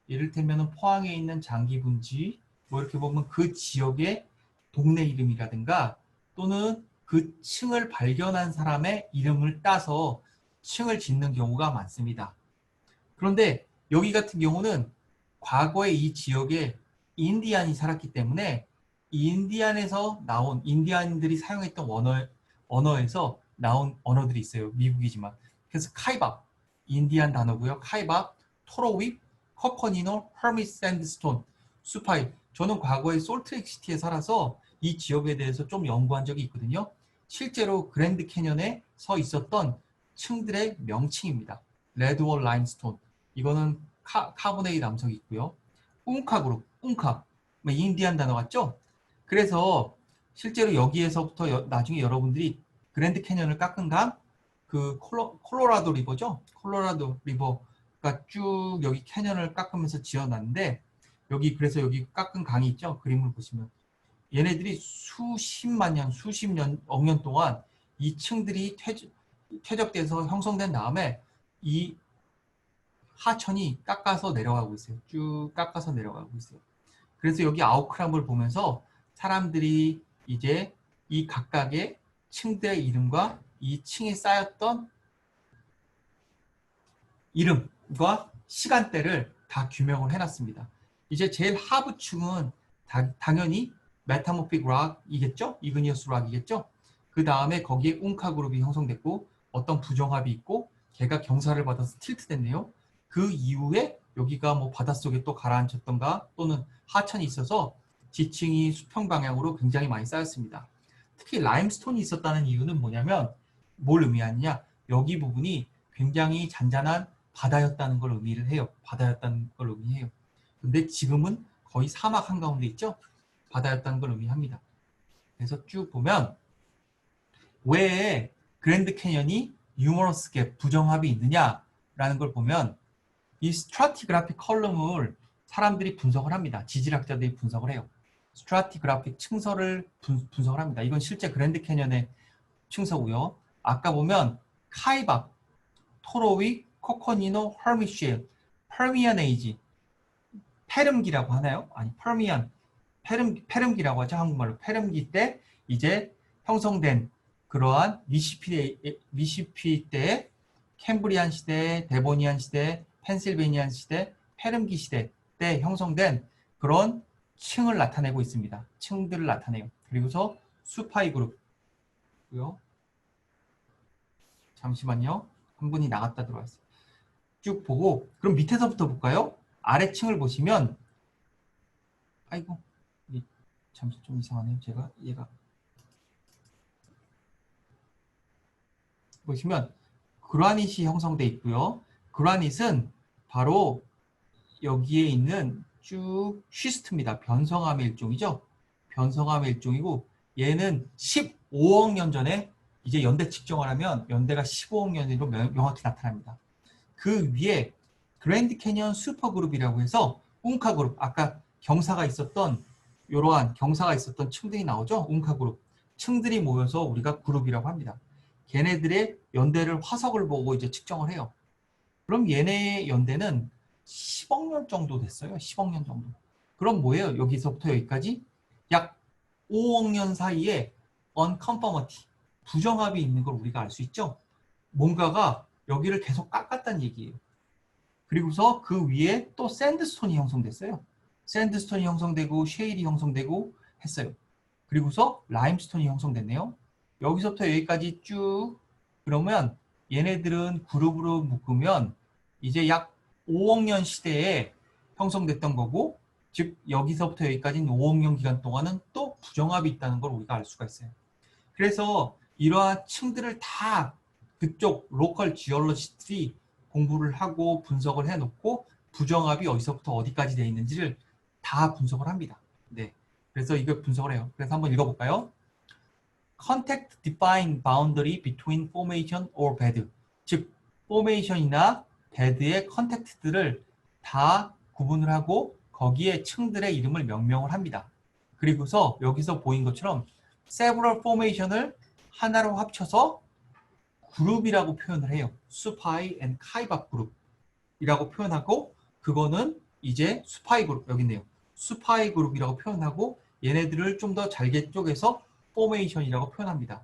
이를테면 포항에 있는 장기분지 뭐 이렇게 보면 그 지역의 동네 이름이라든가 또는 그 층을 발견한 사람의 이름을 따서 층을 짓는 경우가 많습니다. 그런데 여기 같은 경우는 과거에 이 지역에 인디안이 살았기 때문에 인디안에서 나온 인디안들이 사용했던 언어에서 나온 언어들이 있어요. 미국이지만. 그래서 카이밥, 인디안 단어고요. 카이밥, 토로윕, 커커니노, 허밋 샌드스톤, 수파이. 저는 과거에 솔트레이크시티에 살아서 이 지역에 대해서 좀 연구한 적이 있거든요. 실제로 그랜드 캐년에 서 있었던 층들의 명칭입니다. 레드월 라임스톤. 이거는 카보네이 남석이 있고요. 웅카 그룹, 웅카. 인디안 단어 같죠? 그래서 실제로 여기에서부터 나중에 여러분들이 그랜드 캐년을 깎은 강, 그 콜로라도 리버죠? 콜로라도 리버가 쭉 여기 캐년을 깎으면서 지어놨는데 그래서 여기 깎은 강이 있죠? 그림을 보시면 얘네들이 수십만 년, 억 년 동안 이 층들이 퇴적돼서 형성된 다음에 이 하천이 깎아서 내려가고 있어요. 쭉 깎아서 내려가고 있어요. 그래서 여기 아웃크랍을 보면서 사람들이 이제 이 각각의 층들의 이름과 이 층에 쌓였던 이름과 시간대를 다 규명을 해놨습니다. 이제 제일 하부층은 당연히 메타모픽 락이겠죠? 이그니어스 락이겠죠? 그 다음에 거기에 웅카 그룹이 형성됐고 어떤 부정합이 있고 걔가 경사를 받아서 틸트됐네요. 그 이후에 여기가 뭐 바닷속에 또 가라앉혔던가 또는 하천이 있어서 지층이 수평 방향으로 굉장히 많이 쌓였습니다. 특히 라임스톤이 있었다는 이유는 뭐냐면 뭘 의미하느냐? 여기 부분이 굉장히 잔잔한 바다였다는 걸 의미를 해요. 바다였다는 걸 의미해요. 근데 지금은 거의 사막 한가운데 있죠? 바다였다는 걸 의미합니다. 그래서 쭉 보면 왜 그랜드 캐년이 유머러스 갭, 부정합이 있느냐라는 걸 보면 이 스트라티그래픽 컬럼을 사람들이 분석을 합니다. 지질학자들이 분석을 해요. 스트라티그래픽 층서를 분석을 합니다. 이건 실제 그랜드 캐년의 층서고요. 아까 보면 카이밥, 토로윕, 코코니노, 허밋쉘, 퍼미안 에이지, 페름기라고 하나요? 아니, 페름기라고 하죠. 한국말로. 페름기 때 이제 형성된 그러한 미시피 때 캠브리안 시대, 데보니안 시대, 펜실베니안 시대, 페름기 시대 때 형성된 그런 층을 나타내고 있습니다. 층들을 나타내요. 그리고서 수파이 그룹고요. 잠시만요. 한 분이 나갔다 들어왔어요. 쭉 보고 그럼 밑에서부터 볼까요? 아래층을 보시면 아이고 잠시 좀 이상하네요. 제가 얘가 보시면 그라닛이 형성돼 있고요. 그라닛은 바로 여기에 있는 쭉 쉬스트입니다. 변성암의 일종이죠. 변성암의 일종이고 얘는 15억 년 전에 이제 연대 측정을 하면 연대가 15억 년으로 명확히 나타납니다. 그 위에 그랜드 캐니언 슈퍼그룹이라고 해서 웅카 그룹, 아까 경사가 있었던 이러한 경사가 있었던 층들이 나오죠. 웅카 그룹. 층들이 모여서 우리가 그룹이라고 합니다. 걔네들의 연대를 화석을 보고 이제 측정을 해요. 그럼 얘네의 연대는 10억 년 정도 됐어요. 10억 년 정도. 그럼 뭐예요? 여기서부터 여기까지 약 5억 년 사이에 unconformity, 부정합이 있는 걸 우리가 알 수 있죠. 뭔가가 여기를 계속 깎았다는 얘기예요. 그리고서 그 위에 또 샌드스톤이 형성됐어요. 샌드스톤이 형성되고 쉐일이 형성되고 했어요. 그리고서 라임스톤이 형성됐네요. 여기서부터 여기까지 쭉 그러면 얘네들은 그룹으로 묶으면 이제 약 5억 년 시대에 형성됐던 거고 즉 여기서부터 여기까지는 5억 년 기간 동안은 또 부정합이 있다는 걸 우리가 알 수가 있어요. 그래서 이러한 층들을 다 그쪽 로컬 지올로지스트들이 공부를 하고 분석을 해놓고 부정합이 어디서부터 어디까지 되어 있는지를 다 분석을 합니다. 네, 그래서 이걸 분석을 해요. 그래서 한번 읽어볼까요? Contact define boundary between formation or bed. 즉, 포메이션이나 베드의 컨택트들을 다 구분을 하고 거기에 층들의 이름을 명명을 합니다. 그리고서 여기서 보인 것처럼 several formation을 하나로 합쳐서 그룹이라고 표현을 해요. 수파이 and 카이밥 그룹이라고 표현하고 그거는 이제 수파이 그룹 여기 있네요. 수파이 그룹이라고 표현하고 얘네들을 좀 더 잘게 쪼개서 포메이션이라고 표현합니다.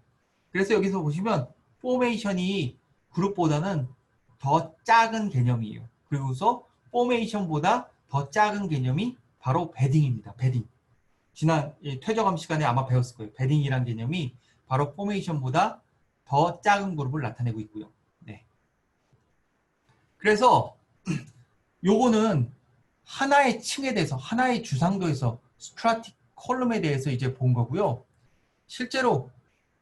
그래서 여기서 보시면 포메이션이 그룹보다는 더 작은 개념이에요. 그리고서 포메이션보다 더 작은 개념이 바로 베딩입니다. 베딩. 지난 퇴적암 시간에 아마 배웠을 거예요. 베딩이란 개념이 바로 포메이션보다 더 작은 그룹을 나타내고 있고요. 네. 그래서 요거는 하나의 층에 대해서, 하나의 주상도에서 스트라틱 콜룸에 대해서 이제 본 거고요. 실제로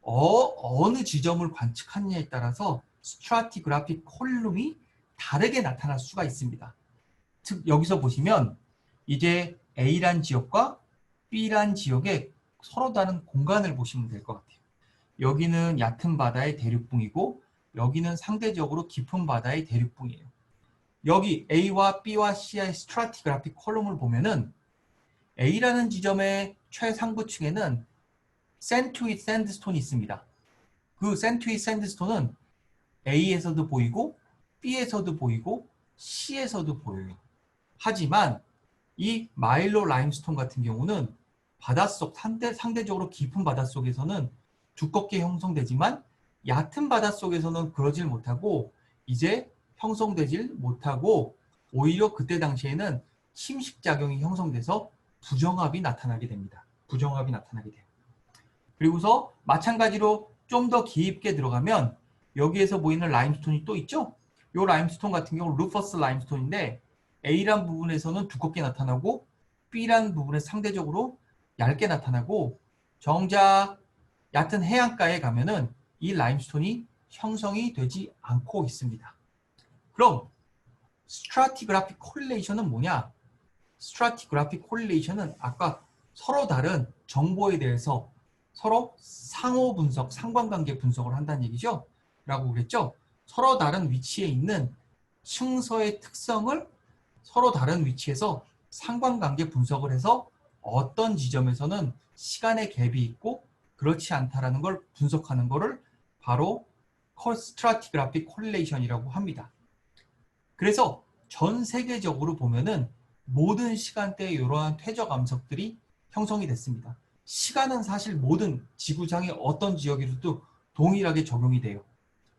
어느 지점을 관측하느냐에 따라서 스트라티그래픽 콜룸이 다르게 나타날 수가 있습니다. 즉 여기서 보시면 이제 A란 지역과 B란 지역에 서로 다른 공간을 보시면 될 것 같아요. 여기는 얕은 바다의 대륙붕이고 여기는 상대적으로 깊은 바다의 대륙붕이에요. 여기 A와 B와 C의 스트라티그래픽 콜룸을 보면은 A라는 지점의 최상부층에는 센트윗 샌드스톤이 있습니다. 그 센트윗 샌드스톤은 A에서도 보이고 B에서도 보이고 C에서도 보여요. 하지만 이 마일로 라임스톤 같은 경우는 바닷속 상대적으로 깊은 바닷속에서는 두껍게 형성되지만 얕은 바닷속에서는 그러질 못하고 이제 형성되질 못하고 오히려 그때 당시에는 침식작용이 형성돼서 부정합이 나타나게 됩니다. 부정합이 나타나게 돼요. 그리고서 마찬가지로 좀 더 깊게 들어가면 여기에서 보이는 라임스톤이 또 있죠? 이 라임스톤 같은 경우 루퍼스 라임스톤인데 A란 부분에서는 두껍게 나타나고 B란 부분에 상대적으로 얇게 나타나고 정작 얕은 해안가에 가면은 이 라임스톤이 형성이 되지 않고 있습니다. 그럼 스트라티그래픽 코릴레이션은 뭐냐? 스트라티그래픽 코릴레이션은 아까 서로 다른 정보에 대해서 서로 상호 분석, 상관관계 분석을 한다는 얘기죠? 라고 그랬죠? 서로 다른 위치에 있는 층서의 특성을 서로 다른 위치에서 상관관계 분석을 해서 어떤 지점에서는 시간의 갭이 있고 그렇지 않다라는 걸 분석하는 거를 바로 스트라티그래픽 코릴레이션이라고 합니다. 그래서 전 세계적으로 보면은 모든 시간대에 이러한 퇴적 암석들이 형성이 됐습니다. 시간은 사실 모든 지구상의 어떤 지역에서도 동일하게 적용이 돼요.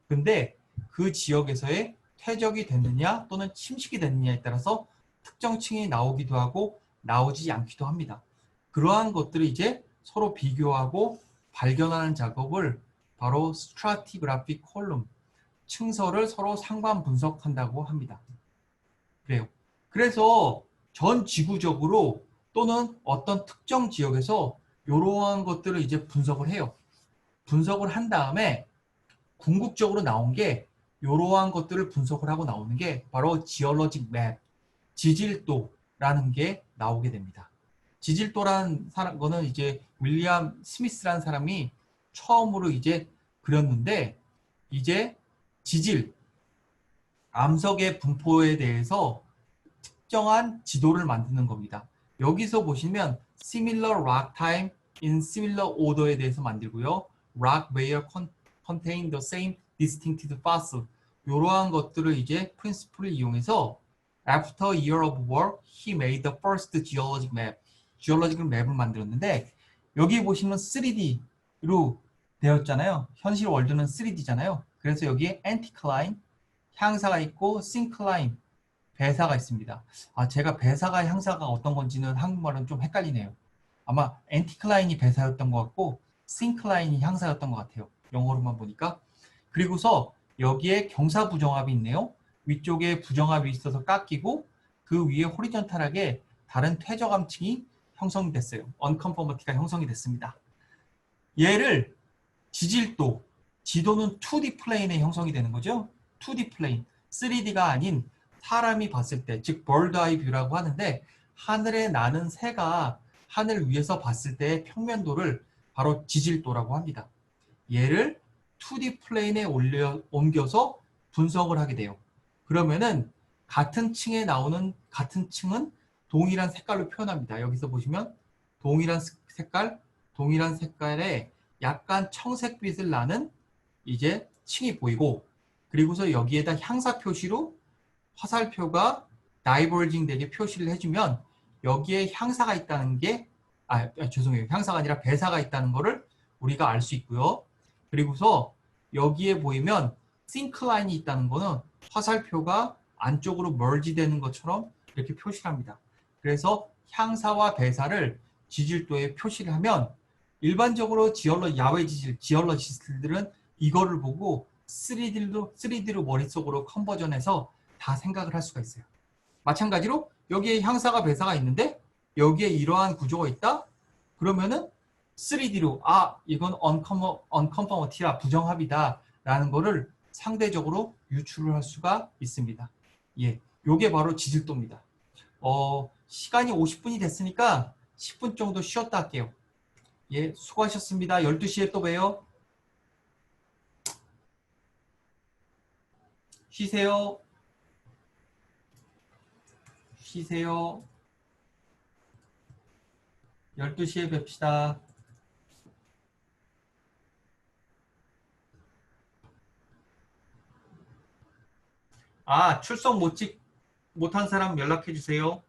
근데 그 지역에서의 퇴적이 됐느냐 또는 침식이 됐느냐에 따라서 특정 층이 나오기도 하고 나오지 않기도 합니다. 그러한 것들을 이제 서로 비교하고 발견하는 작업을 바로 스트라티그래픽 콜룸, 층서를 서로 상관 분석한다고 합니다. 그래요. 그래서 전 지구적으로 또는 어떤 특정 지역에서 이러한 것들을 이제 분석을 해요. 분석을 한 다음에 궁극적으로 나온 게 이러한 것들을 분석을 하고 나오는 게 바로 지올로직 맵, 지질도라는 게 나오게 됩니다. 지질도라는 거는 이제 윌리엄 스미스라는 사람이 처음으로 이제 그렸는데 이제 지질, 암석의 분포에 대해서 특정한 지도를 만드는 겁니다. 여기서 보시면 similar rock time in similar order에 대해서 만들고요. rock where contain the same distinctive fossil 이러한 것들을 이제 프린시플을 이용해서 after a year of work, he made the first geologic map. geologic 맵을 만들었는데 여기 보시면 3D로 되었잖아요. 현실 월드는 3D잖아요. 그래서 여기에 anticline, 향사가 있고 syncline, 배사가 있습니다. 제가 배사가 향사가 어떤 건지는 한국말은 좀 헷갈리네요. 아마 anticline이 배사였던 것 같고 syncline이 향사였던 것 같아요. 영어로만 보니까. 그리고서 여기에 경사 부정합이 있네요. 위쪽에 부정합이 있어서 깎이고 그 위에 호리존탈하게 다른 퇴적암층이 형성됐어요. 언컨퍼머티가 형성이 됐습니다. 얘를 지질도, 지도는 2D 플레인에 형성이 되는 거죠. 2D 플레인, 3D가 아닌 사람이 봤을 때, 즉 bird eye view라고 하는데 하늘에 나는 새가 하늘 위에서 봤을 때의 평면도를 바로 지질도라고 합니다. 얘를 2D 플레인에 옮겨서 분석을 하게 돼요. 그러면은 같은 층에 나오는 같은 층은 동일한 색깔로 표현합니다. 여기서 보시면 동일한 색깔, 동일한 색깔에 약간 청색빛을 나는 이제 층이 보이고 그리고서 여기에다 향사 표시로 화살표가 다이버징 되게 표시를 해주면 여기에 향사가 있다는 게 죄송해요. 향사가 아니라 배사가 있다는 거를 우리가 알 수 있고요. 그리고서 여기에 보이면 싱크라인이 있다는 거는 화살표가 안쪽으로 멀지 되는 것처럼 이렇게 표시를 합니다. 그래서 향사와 배사를 지질도에 표시를 하면 일반적으로 야외 지올러지스트들은 이거를 보고 3D로 머릿속으로 컨버전해서 다 생각을 할 수가 있어요. 마찬가지로 여기에 향사가 배사가 있는데 여기에 이러한 구조가 있다? 그러면은 3D로 이건 언컨퍼머티야 부정합이다 라는 거를 상대적으로 유출을 할 수가 있습니다. 예, 요게 바로 지질도입니다. 시간이 50분이 됐으니까 10분 정도 쉬었다 할게요. 예, 수고하셨습니다. 12시에 또 봬요. 쉬세요. 쉬세요. 12시에 뵙시다. 출석 못한 사람 연락해 주세요.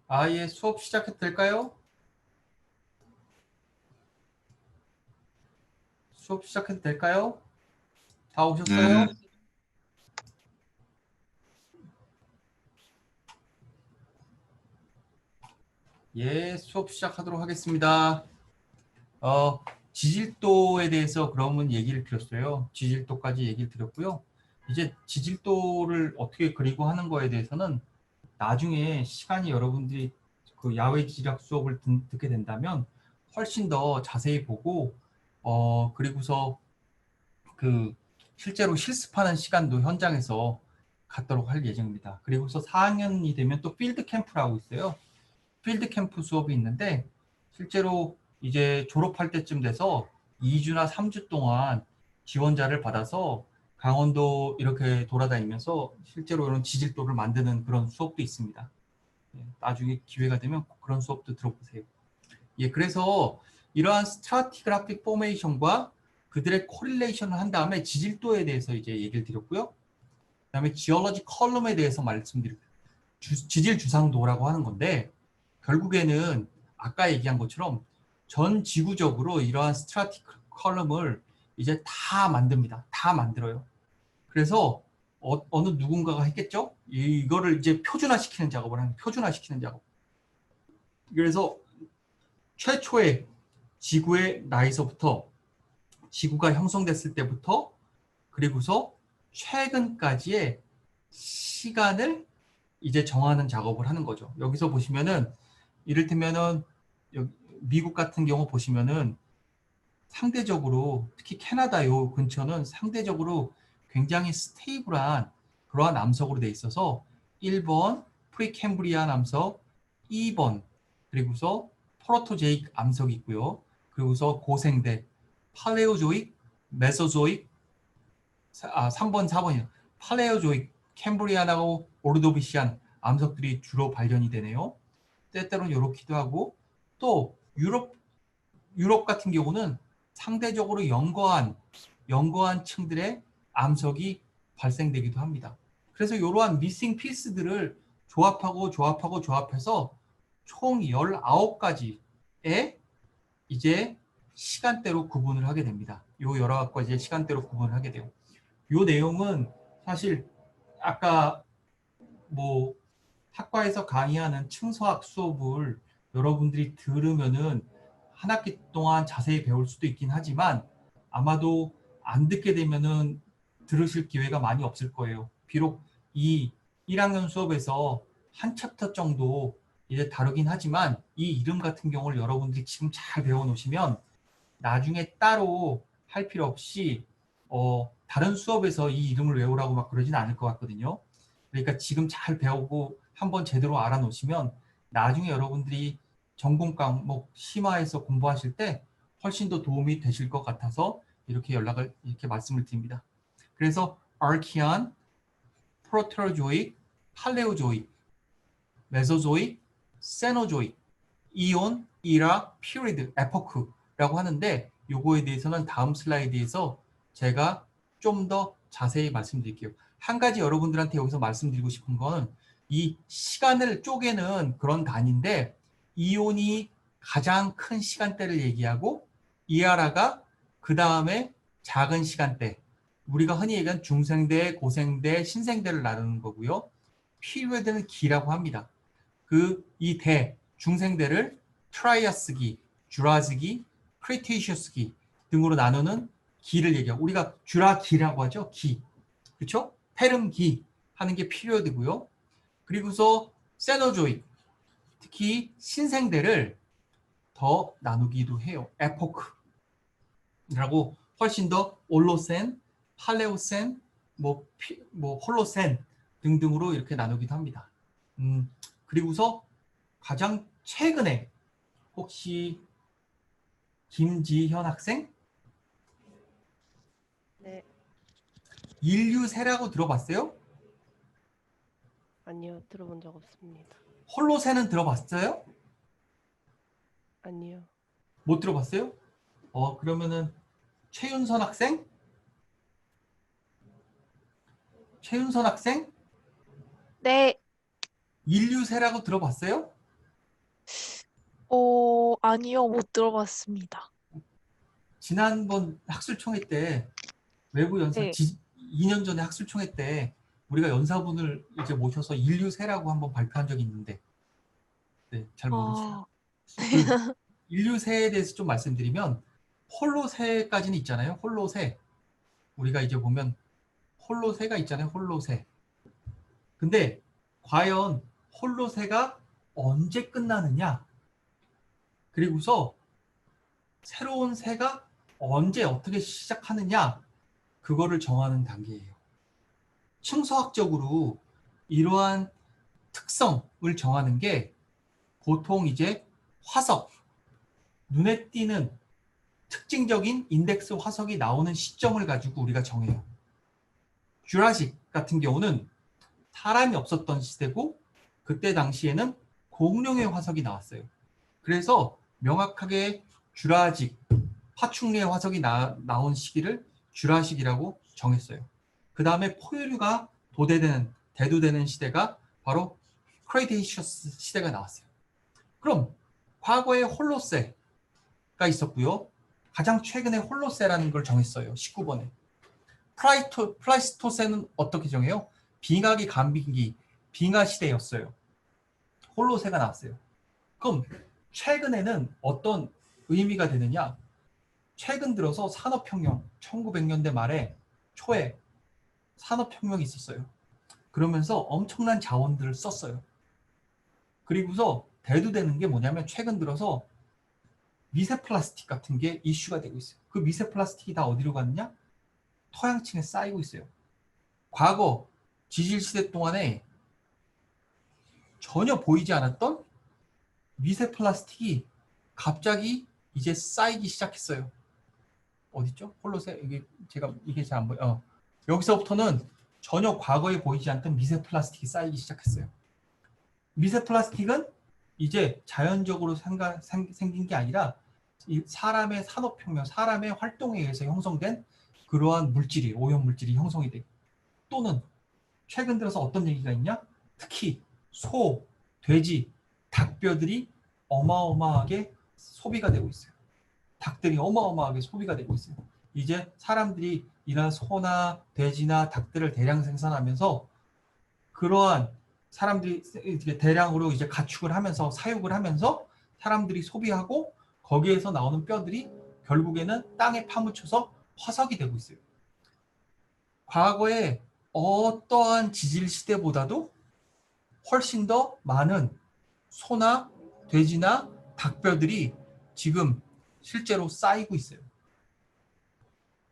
아예 수업 시작해도 될까요? 수업 시작해도 될까요? 다 오셨어요? 예, 수업 시작하도록 하겠습니다. 지질도에 대해서 그러면 얘기를 드렸어요. 지질도까지 얘기를 드렸고요. 이제 지질도를 어떻게 그리고 하는 거에 대해서는 나중에 시간이 여러분들이 그 야외 지질학 수업을 듣게 된다면 훨씬 더 자세히 보고 그리고서 그 실제로 실습하는 시간도 현장에서 갖도록 할 예정입니다. 그리고서 4학년이 되면 또 필드 캠프라고 있어요. 필드 캠프 수업이 있는데 실제로 이제 졸업할 때쯤 돼서 2주나 3주 동안 지원자를 받아서 강원도 이렇게 돌아다니면서 실제로 이런 지질도를 만드는 그런 수업도 있습니다. 예, 나중에 기회가 되면 그런 수업도 들어보세요. 예, 그래서 이러한 스트라티그래픽 포메이션과 그들의 코릴레이션을 한 다음에 지질도에 대해서 이제 얘기를 드렸고요. 그다음에 지올러지 컬럼에 대해서 말씀드리고 지질 주상도라고 하는 건데 결국에는 아까 얘기한 것처럼 전 지구적으로 이러한 스트라틱 컬럼을 이제 다 만듭니다. 다 만들어요. 그래서 어느 누군가가 했겠죠? 이거를 이제 표준화시키는 작업을 하는 표준화시키는 작업. 그래서 최초의 지구의 나이서부터 지구가 형성됐을 때부터 그리고서 최근까지의 시간을 이제 정하는 작업을 하는 거죠. 여기서 보시면은 이를테면은 미국 같은 경우 보시면은 상대적으로 특히 캐나다 요 근처는 상대적으로 굉장히 스테이블한 그러한 암석으로 돼 있어서 1번 프리캠브리안 암석, 2번 그리고서 프로토제이크 암석이 있고요. 그리고서 고생대, 팔레오조익, 메소조익, 3번, 4번이요. 팔레오조익, 캠브리안하고 오르도비시안 암석들이 주로 발견이 되네요. 때때로는 이렇기도 하고 또 유럽 같은 경우는 상대적으로 연거한 층들의 암석이 발생되기도 합니다. 그래서 이러한 미싱 피스들을 조합해서 총 19가지의 이제 시간대로 구분을 하게 됩니다. 요 여러 가지의 시간대로 구분을 하게 돼요. 요 내용은 사실 아까 뭐 학과에서 강의하는 층서학 수업을 여러분들이 들으면은 한 학기 동안 자세히 배울 수도 있긴 하지만 아마도 안 듣게 되면은 들으실 기회가 많이 없을 거예요. 비록 이 1학년 수업에서 한 챕터 정도 이제 다루긴 하지만 이 이름 같은 경우를 여러분들이 지금 잘 배워 놓으시면 나중에 따로 할 필요 없이 다른 수업에서 이 이름을 외우라고 막 그러진 않을 것 같거든요. 그러니까 지금 잘 배우고 한번 제대로 알아놓으시면 나중에 여러분들이 전공 과목 심화해서 공부하실 때 훨씬 더 도움이 되실 것 같아서 이렇게 말씀을 드립니다. 그래서 아르키안, 프로테로조익, 팔레오조익, 메소조익, 세노조익, 이온, 이라, 피리드, 에포크라고 하는데 요거에 대해서는 다음 슬라이드에서 제가 좀 더 자세히 말씀드릴게요. 한 가지 여러분들한테 여기서 말씀드리고 싶은 건 이 시간을 쪼개는 그런 단위인데 이온이 가장 큰 시간대를 얘기하고 이하라가 그 다음에 작은 시간대 우리가 흔히 얘기하는 중생대, 고생대, 신생대를 나누는 거고요. 피리어드는 기라고 합니다. 이 중생대를 트라이아스기, 주라스기, 크리테이셔스기 등으로 나누는 기를 얘기하고 우리가 주라기라고 하죠. 기. 그렇죠? 페름기 하는 게 피리어드고요. 그리고서 세노조익, 특히 신생대를 더 나누기도 해요. 에포크라고 훨씬 더 올로센, 팔레오센, 홀로센 등등으로 이렇게 나누기도 합니다. 그리고서 가장 최근에 혹시 김지현 학생? 네, 인류세라고 들어봤어요? 아니요, 들어본 적 없습니다. 홀로세는 들어봤어요? 아니요, 못 들어봤어요? 그러면은 최윤선 학생? 최윤선 학생? 네, 인류세라고 들어봤어요? 아니요, 못 들어봤습니다. 지난번 학술총회 때 외부 연사 네. 2년 전에 학술총회 때 우리가 연사분을 이제 모셔서 인류세라고 한번 발표한 적이 있는데 네, 잘 모르시나? 그 인류세에 대해서 좀 말씀드리면 홀로세까지는 있잖아요. 홀로세. 우리가 이제 보면 홀로세가 있잖아요. 홀로세. 근데 과연 홀로세가 언제 끝나느냐? 그리고서 새로운 세가 언제 어떻게 시작하느냐? 그거를 정하는 단계예요. 층수학적으로 이러한 특성을 정하는 게 보통 이제 화석, 눈에 띄는 특징적인 인덱스 화석이 나오는 시점을 가지고 우리가 정해요. 주라식 같은 경우는 사람이 없었던 시대고 그때 당시에는 공룡의 화석이 나왔어요. 그래서 명확하게 주라식, 파충류의 화석이 나온 시기를 주라식이라고 정했어요. 그 다음에 포유류가 대두되는 시대가 바로 크레이테이셔스 시대가 나왔어요. 그럼 과거에 홀로세가 있었고요. 가장 최근에 홀로세라는 걸 정했어요. 19번에. 플라이스토세는 어떻게 정해요? 빙하기 간빙기, 빙하 시대였어요. 홀로세가 나왔어요. 그럼 최근에는 어떤 의미가 되느냐? 최근 들어서 산업혁명, 1900년대 말에 초에 산업혁명이 있었어요. 그러면서 엄청난 자원들을 썼어요. 그리고서 대두되는 게 뭐냐면 최근 들어서 미세 플라스틱 같은 게 이슈가 되고 있어요. 그 미세 플라스틱이 다 어디로 갔느냐? 토양층에 쌓이고 있어요. 과거 지질시대 동안에 전혀 보이지 않았던 미세 플라스틱이 갑자기 이제 쌓이기 시작했어요. 어딨죠? 홀로세 이게 잘 안 보여. 여기서부터는 전혀 과거에 보이지 않던 미세 플라스틱이 쌓이기 시작했어요. 미세 플라스틱은 이제 자연적으로 생긴 게 아니라 이 사람의 산업혁명, 사람의 활동에 의해서 형성된 그러한 물질이, 오염물질이 형성이 돼. 또는 최근 들어서 어떤 얘기가 있냐? 특히 소, 돼지, 닭뼈들이 어마어마하게 소비가 되고 있어요. 닭들이 어마어마하게 소비가 되고 있어요. 이제 사람들이 이런 소나 돼지나 닭들을 대량 생산하면서 그러한 사람들이 대량으로 이제 가축을 하면서 사육을 하면서 사람들이 소비하고 거기에서 나오는 뼈들이 결국에는 땅에 파묻혀서 화석이 되고 있어요. 과거에 어떠한 지질 시대보다도 훨씬 더 많은 소나 돼지나 닭뼈들이 지금 실제로 쌓이고 있어요.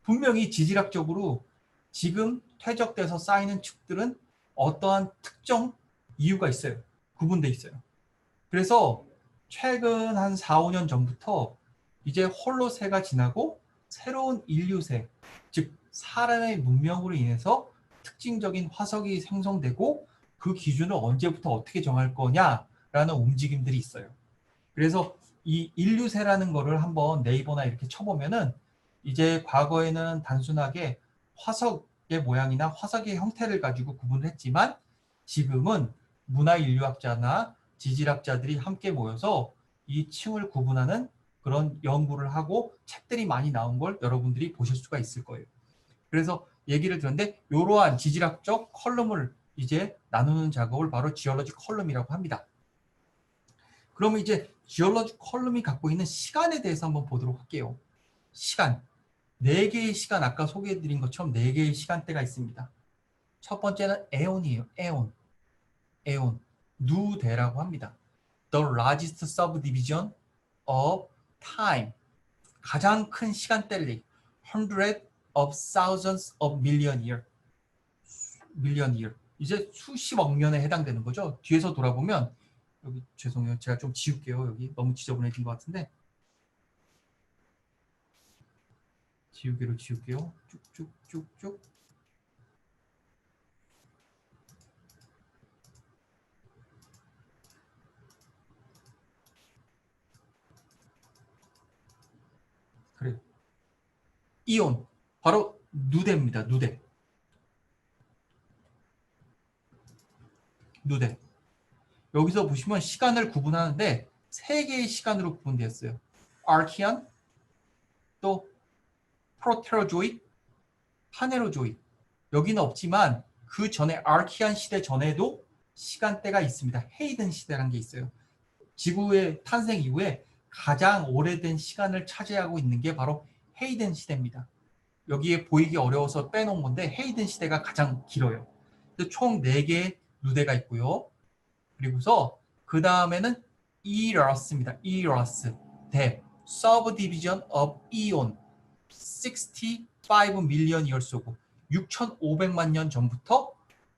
분명히 지질학적으로 지금 퇴적돼서 쌓이는 축들은 어떠한 특정 이유가 있어요. 구분돼 있어요. 그래서 최근 한 4, 5년 전부터 이제 홀로세가 지나고 새로운 인류세, 즉 사람의 문명으로 인해서 특징적인 화석이 생성되고 그 기준을 언제부터 어떻게 정할 거냐라는 움직임들이 있어요. 그래서 이 인류세라는 거를 한번 네이버나 이렇게 쳐보면은 이제 과거에는 단순하게 화석의 모양이나 화석의 형태를 가지고 구분을 했지만 지금은 문화인류학자나 지질학자들이 함께 모여서 이 층을 구분하는 그런 연구를 하고 책들이 많이 나온 걸 여러분들이 보실 수가 있을 거예요. 그래서 얘기를 들었는데 이러한 지질학적 컬럼을 이제 나누는 작업을 바로 지올러지 컬럼이라고 합니다. 그러면 이제 지올러지 컬럼이 갖고 있는 시간에 대해서 한번 보도록 할게요. 시간. 4개의 시간, 아까 소개해드린 것처럼 4개의 시간대가 있습니다. 첫 번째는 에온이에요. 에온. 누대라고 합니다. The largest subdivision of time. 가장 큰 시간대를 얘기. Hundred of thousands of million year. 이제 수십억 년에 해당되는 거죠. 뒤에서 돌아보면 여기 죄송해요. 제가 좀 지울게요. 여기 너무 지저분해진 것 같은데. 지울게요. 쭉쭉쭉쭉. 그래요. 이온. 바로 누대입니다. 누대. 여기서 보시면 시간을 구분하는데 세 개의 시간으로 구분되었어요. 아르키안, 또 프로테로조익, 파네로조익. 여기는 없지만 그 전에 아르키안 시대 전에도 시간대가 있습니다. 헤이든 시대라는 게 있어요. 지구의 탄생 이후에 가장 오래된 시간을 차지하고 있는 게 바로 헤이든 시대입니다. 여기에 보이기 어려워서 빼놓은 건데 헤이든 시대가 가장 길어요. 총 4개의 누대가 있고요. 그리고서 그 다음에는 이러스입니다. 이러스, 대, subdivision of eon, 65 million years ago, 6,500만 년 전부터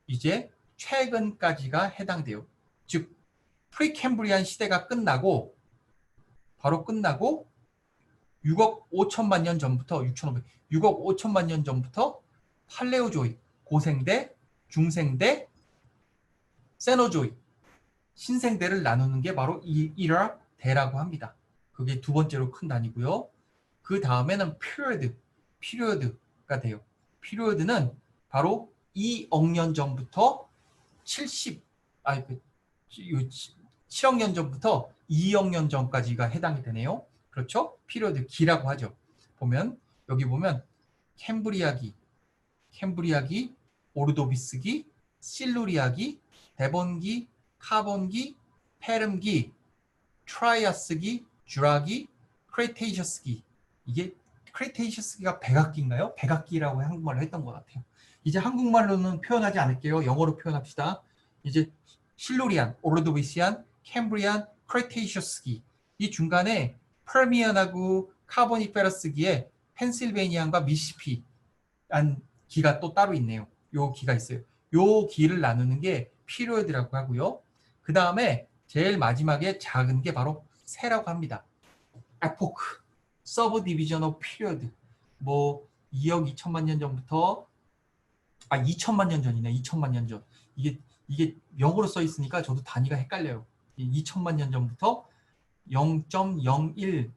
이제 최근까지가 해당돼요. 즉 프리캠브리안 시대가 끝나고 바로 끝나고 6억 5천만 년 전부터 6억 5천만 년 전부터 팔레오조익, 고생대, 중생대, 세노조익, 신생대를 나누는 게 바로 이 이라대라고 합니다. 그게 두 번째로 큰 단위고요. 그 다음에는 피리어드가 돼요. 피리어드는 바로 2억 년 전부터 7억 년 전부터 2억 년 전까지가 해당이 되네요. 그렇죠? 피리어드 기라고 하죠. 보면 여기 보면 캠브리아기, 오르도비스기, 실루리아기, 데본기, 카본기, 페름기, 트라이아스기, 주라기, 크레테이셔스기. 이게 크레테이셔스기가 백악기인가요? 백악기라고 한국말로 했던 것 같아요. 이제 한국말로는 표현하지 않을게요. 영어로 표현합시다. 이제 실루리안, 오르도비시안, 캠브리안, 크레테이셔스기. 이 중간에 퍼미안하고 카보니페러스기에 펜실베니안과 미시시피한 기가 또 따로 있네요. 요 기가 있어요. 요 기를 나누는 게 피리어드라고 하고요. 그 다음에 제일 마지막에 작은 게 바로 세라고 합니다. 에포크, 서브 디비전 오브 피리어드. 뭐 2억 2천만 년 전부터 2천만 년 전이네. 2천만 년 전. 이게 영어로 써 있으니까 저도 단위가 헷갈려요. 2천만 년 전부터 0.01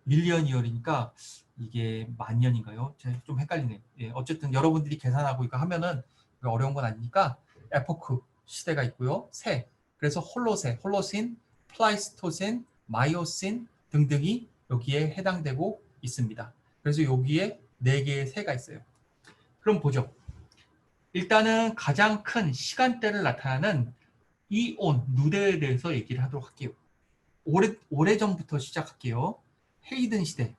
밀리언 이어리니까 이게 만 년인가요? 제가 좀 헷갈리네. 예, 어쨌든 여러분들이 계산하고 이거 하면은 어려운 건 아니니까 에포크 시대가 있고요. 세. 그래서 홀로신, 플라이스토신, 마이오신 등등이 여기에 해당되고 있습니다. 그래서 여기에 4개의 세가 있어요. 그럼 보죠. 일단은 가장 큰 시간대를 나타내는 이온, 누대에 대해서 얘기를 하도록 할게요. 오래전부터 시작할게요. 헤이든 시대.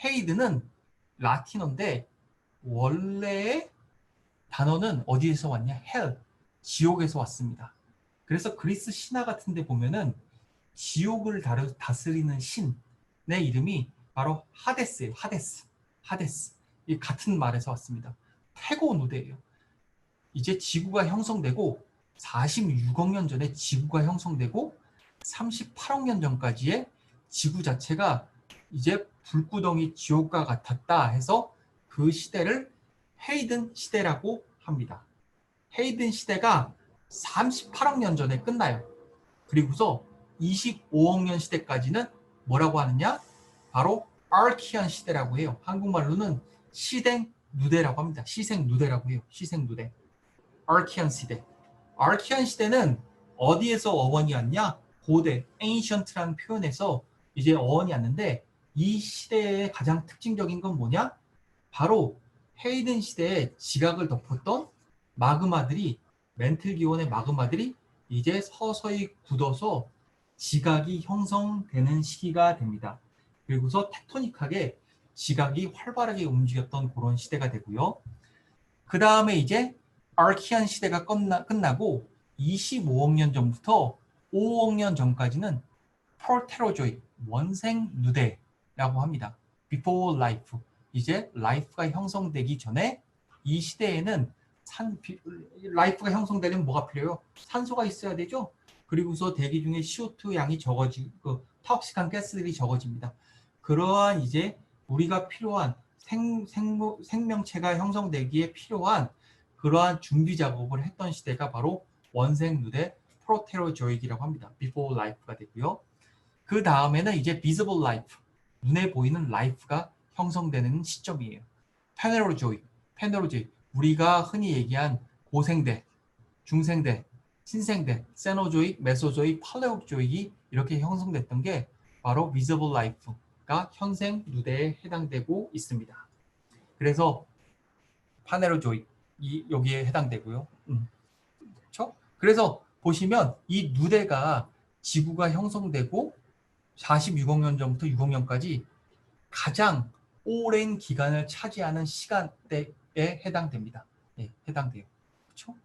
헤이든은 라틴어인데 원래의 단어는 어디에서 왔냐? 헬, 지옥에서 왔습니다. 그래서 그리스 신화 같은 데 보면은 지옥을 다스리는 신의 이름이 바로 하데스예요. 하데스. 이 같은 말에서 왔습니다. 태고 누대예요. 이제 지구가 형성되고 46억 년 전에 지구가 형성되고 38억 년 전까지의 지구 자체가 이제 불구덩이 지옥과 같았다 해서 그 시대를 헤이든 시대라고 합니다. 헤이든 시대가 38억 년 전에 끝나요. 그리고서 25억 년 시대까지는 뭐라고 하느냐? 바로 아르키안 시대라고 해요. 한국말로는 시생 누대라고 합니다. 시생 누대라고 해요. 시생 누대. 아르키안 시대. 아르키안 시대는 어디에서 어원이 왔냐? 고대, ancient라는 표현에서 이제 어원이 왔는데 이 시대의 가장 특징적인 건 뭐냐? 바로 헤이든 시대에 지각을 덮었던 마그마들이, 멘틀 기온의 마그마들이 이제 서서히 굳어서 지각이 형성되는 시기가 됩니다. 그리고서 텍토닉하게 지각이 활발하게 움직였던 그런 시대가 되고요. 그 다음에 이제 아르키안 시대가 끝나고 25억 년 전부터 5억 년 전까지는 프로테로조익, 원생 누대라고 합니다. Before life. 이제 라이프가 형성되기 전에 이 시대에는 라이프가 형성되려면 뭐가 필요해요? 산소가 있어야 되죠? 그리고서 대기 중에 CO2 양이 적어지고 톡식한 가스들이 적어집니다. 그러한 이제 우리가 필요한 생명체가 형성되기에 필요한 그러한 준비 작업을 했던 시대가 바로 원생 누대 프로테로조익이라고 합니다. Before life가 되고요. 그 다음에는 이제 visible life, 눈에 보이는 life가 형성되는 시점이에요. 페네로조익, 우리가 흔히 얘기한 고생대, 중생대, 신생대, 세노조익, 메소조익, 팔레오조익이 이렇게 형성됐던 게 바로 visible life가 현생 누대에 해당되고 있습니다. 그래서 파네로조익이 여기에 해당되고요. 그렇죠? 그래서 보시면 이 누대가 지구가 형성되고 46억 년 전부터 6억 년까지 가장 오랜 기간을 차지하는 시간대에 해당됩니다. 예, 해당돼요. 그렇죠?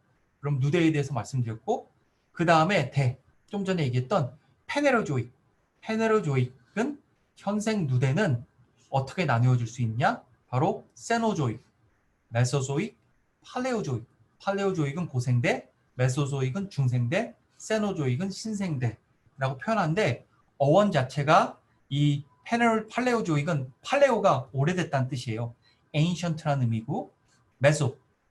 그럼 누대에 대해서 말씀드렸고, 그 다음에 좀 전에 얘기했던 페네로조익. 페네로조익은 현생 누대는 어떻게 나누어질 수 있냐? 바로 세노조익, 메소조익, 팔레오조익. 팔레오조익은 고생대, 메소조익은 중생대, 세노조익은 신생대라고 표현하는데, 어원 자체가 이 팔레오조익은 팔레오가 오래됐다는 뜻이에요. ancient라는 의미고,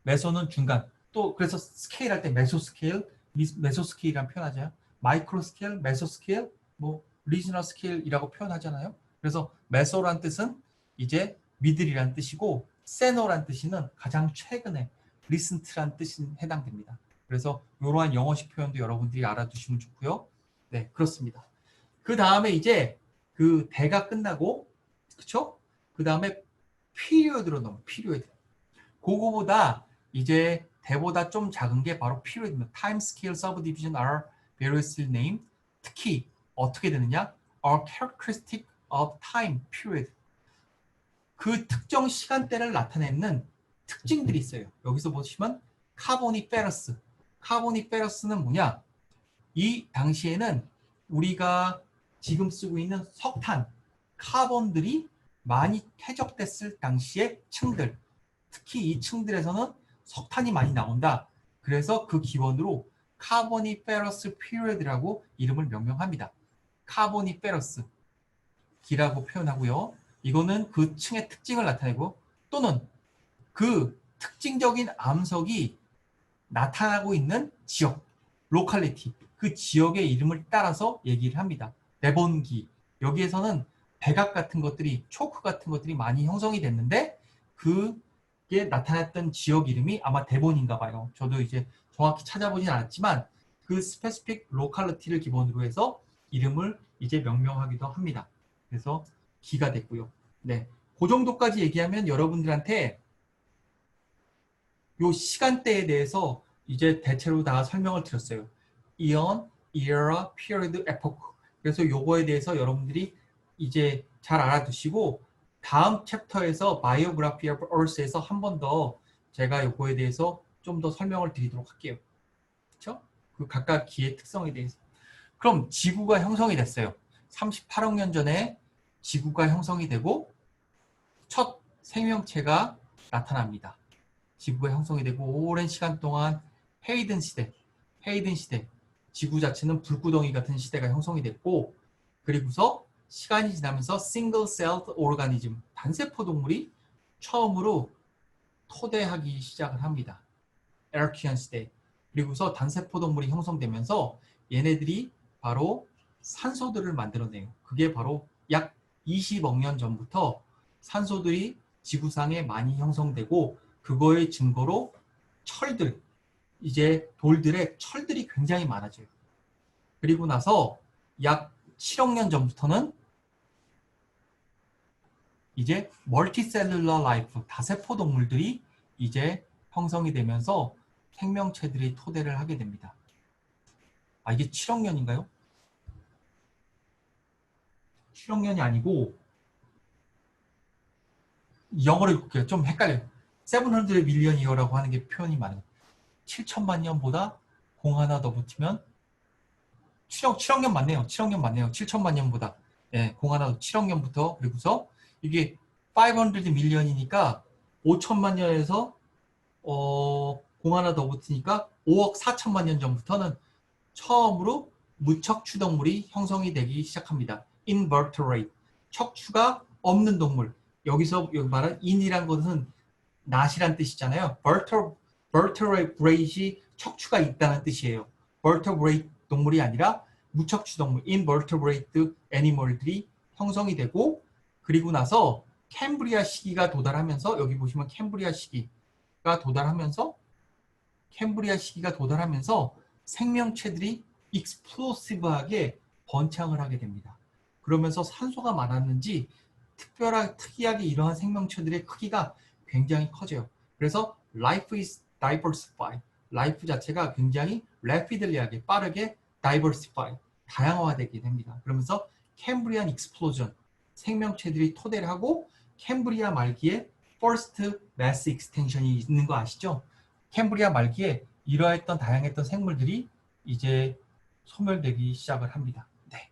메소는 중간. 또 그래서 스케일 할 때 메소스케일, 메소스케일이라는 표현하잖아요. 마이크로 스케일, 메소스케일, 뭐 리지널 스케일이라고 표현하잖아요. 그래서 메소란 뜻은 이제 미들이라는 뜻이고, 세노란 뜻은 가장 최근에, 리센트란 뜻이 해당됩니다. 그래서 이러한 영어식 표현도 여러분들이 알아두시면 좋고요. 네, 그렇습니다. 그 다음에 이제 그 대가 끝나고, 그쵸? 그 다음에 피리어드로 넘어, 피리어드. 그거보다 이제 대보다 좀 작은 게 바로 피리어드입니다. Time scale subdivision are variously named. 특히 어떻게 되느냐? Are characteristic of time period. 그 특정 시간대를 나타내는 특징들이 있어요. 여기서 보시면 카보니페러스. 카보니페러스는 뭐냐? 이 당시에는 우리가 지금 쓰고 있는 석탄, 카본들이 많이 퇴적됐을 당시의 층들, 특히 이 층들에서는 석탄이 많이 나온다. 그래서 그 기원으로 카보니페러스 피리어드라고 이름을 명명합니다. 카보니페러스 기라고 표현하고요. 이거는 그 층의 특징을 나타내고, 또는 그 특징적인 암석이 나타나고 있는 지역, 로컬리티, 그 지역의 이름을 따라서 얘기를 합니다. 데본기. 여기에서는 백악 같은 것들이, 초크 같은 것들이 많이 형성이 됐는데, 그게 나타났던 지역 이름이 아마 데본인가 봐요. 저도 이제 정확히 찾아보진 않았지만 그 스페시픽 로컬리티를 기본으로 해서 이름을 이제 명명하기도 합니다. 그래서 기가 됐고요. 네, 그 정도까지 얘기하면 여러분들한테 요 시간대에 대해서 이제 대체로 다 설명을 드렸어요. Eon, Era, Period, Epoch. 그래서 요거에 대해서 여러분들이 이제 잘 알아두시고, 다음 챕터에서 Biography of Earth에서 한 번 더 제가 요거에 대해서 좀 더 설명을 드리도록 할게요. 그렇죠? 그 각각 기의 특성에 대해서. 그럼 지구가 형성이 됐어요. 38억 년 전에 지구가 형성이 되고 첫 생명체가 나타납니다. 지구가 형성이 되고 오랜 시간 동안 헤이든 시대, 지구 자체는 불구덩이 같은 시대가 형성이 됐고, 그리고서 시간이 지나면서 싱글 셀드 오르가니즘, 단세포 동물이 처음으로 토대하기 시작을 합니다. 에르키안 시대. 그리고서 단세포 동물이 형성되면서 얘네들이 바로 산소들을 만들어내요. 그게 바로 약 20억 년 전부터 산소들이 지구상에 많이 형성되고, 그거의 증거로 철들, 이제 돌들의 철들이 굉장히 많아져요. 그리고 나서 약 7억 년 전부터는 이제 멀티셀룰러 라이프, 다세포 동물들이 이제 형성이 되면서 생명체들이 토대를 하게 됩니다. 아, 이게 7억 년인가요? 7억 년이 아니고, 영어로 읽을게요. 좀 헷갈려요. 700 million year라고 하는 게 표현이 많아요. 7천만 년보다 공 하나 더 붙이면 7억 년 맞네요. 7억 년 맞네요. 7천만 년보다. 예, 공 하나 더 7억 년부터, 그리고서 이게 500 million이니까 5천만 년에서 공 하나 더 붙으니까 5억 4천만 년 전부터는 처음으로 무척추 동물이 형성이 되기 시작합니다. invertebrate, 척추가 없는 동물. 여기서 여기 말한 in이란 것은 낫이란 뜻이잖아요. vertebrate이 척추가 있다는 뜻이에요. vertebrate 동물이 아니라 무척추 동물, invertebrate animal들이 형성이 되고, 그리고 나서 캠브리아 시기가 도달하면서, 여기 보시면 캠브리아 시기가 도달하면서 생명체들이 익스플로시브하게 번창을 하게 됩니다. 그러면서 산소가 많았는지 특이하게 이러한 생명체들의 크기가 굉장히 커져요. 그래서 life is diversified. 라이프 자체가 굉장히 rapidly하게 빠르게 diversify, 다양화되게 됩니다. 그러면서 캠브리안 익스플로전, 생명체들이 토대를 하고 캠브리아 말기에 first mass extinction이 있는 거 아시죠? 캠브리아 말기에 이러했던 다양했던 생물들이 이제 소멸되기 시작을 합니다. 네.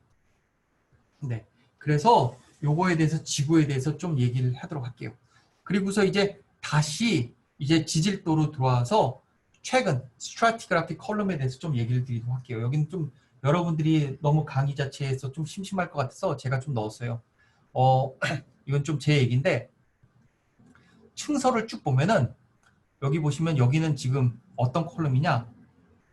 네. 그래서 요거에 대해서 지구에 대해서 좀 얘기를 하도록 할게요. 그리고서 이제 다시 이제 지질도로 들어와서 최근 스트라티그라피 컬럼에 대해서 좀 얘기를 드리도록 할게요. 여기는 좀 여러분들이 너무 강의 자체에서 좀 심심할 것 같아서 제가 좀 넣었어요. 이건 좀 제 얘기인데 층서를 쭉 보면은 여기 보시면 여기는 지금 어떤 컬럼이냐?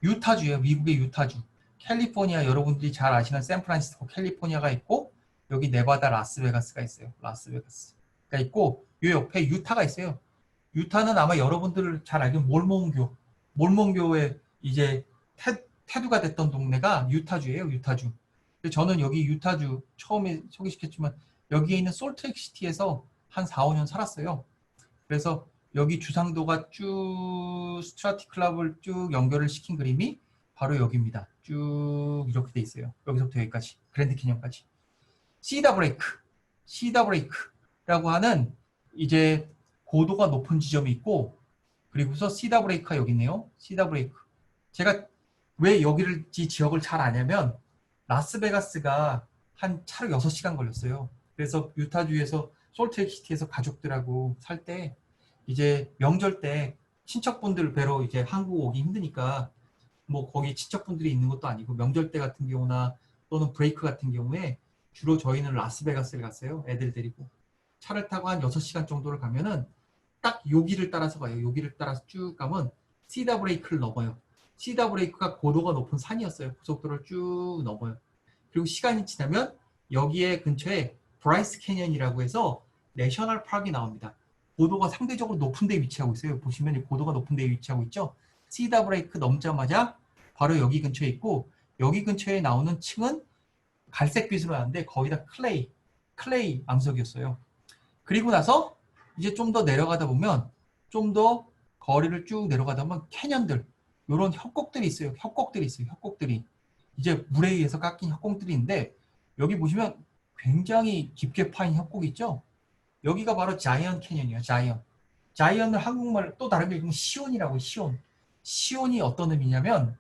유타주예요. 미국의 유타주. 캘리포니아 여러분들이 잘 아시는 샌프란시스코 캘리포니아가 있고 여기 네바다 라스베가스가 있어요. 라스베가스가 있고 요 옆에 유타가 있어요. 유타는 아마 여러분들 잘 알기로 몰몬교의 이제 태두가 됐던 동네가 유타주예요. 유타주. 저는 여기 유타주 처음에 소개시켰지만 여기에 있는 솔트레이크시티에서 한 4, 5년 살았어요. 그래서 여기 주상도가 쭉 스트라티클럽을 쭉 연결을 시킨 그림이 바로 여기입니다. 쭉 이렇게 돼 있어요. 여기서부터 여기까지 그랜드 캐년까지. 시다 브레이크라고 하는 이제 고도가 높은 지점이 있고 그리고서 시다 브레이크가 여기 있네요. 시다 브레이크. 제가 왜 여기를 이 지역을 잘 아냐면 라스베가스가 한 차로 6시간 걸렸어요. 그래서 유타주에서 솔트레이크시티에서 가족들하고 살 때 이제 명절 때 친척분들 뵈러 이제 한국 오기 힘드니까 뭐 거기 친척분들이 있는 것도 아니고 명절 때 같은 경우나 또는 브레이크 같은 경우에 주로 저희는 라스베가스를 갔어요. 애들 데리고. 차를 타고 한 6시간 정도를 가면은 딱 여기를 따라서 가요. 여기를 따라서 쭉 가면 시다 브레이크를 넘어요. 시다 브레이크가 고도가 높은 산이었어요. 고속도로를 쭉 넘어요. 그리고 시간이 지나면 여기에 근처에 브라이스 캐년이라고 해서 내셔널 파크가 나옵니다. 고도가 상대적으로 높은 데 위치하고 있어요. 보시면 고도가 높은 데 위치하고 있죠. 시다 브레이크 넘자마자 바로 여기 근처에 있고 여기 근처에 나오는 층은 갈색빛으로 하는데 거의 다 클레이 암석이었어요. 그리고 나서 이제 좀 더 내려가다 보면 좀 더 거리를 쭉 내려가다 보면 캐년들 이런 협곡들이 있어요. 협곡들이 이제 물에 의해서 깎인 협곡들이 있는데 여기 보시면 굉장히 깊게 파인 협곡이 있죠. 여기가 바로 자이언 캐년이에요. 자이언을 한국말 또 다르게 읽으면 시온이라고 시온. 시온이 어떤 의미냐면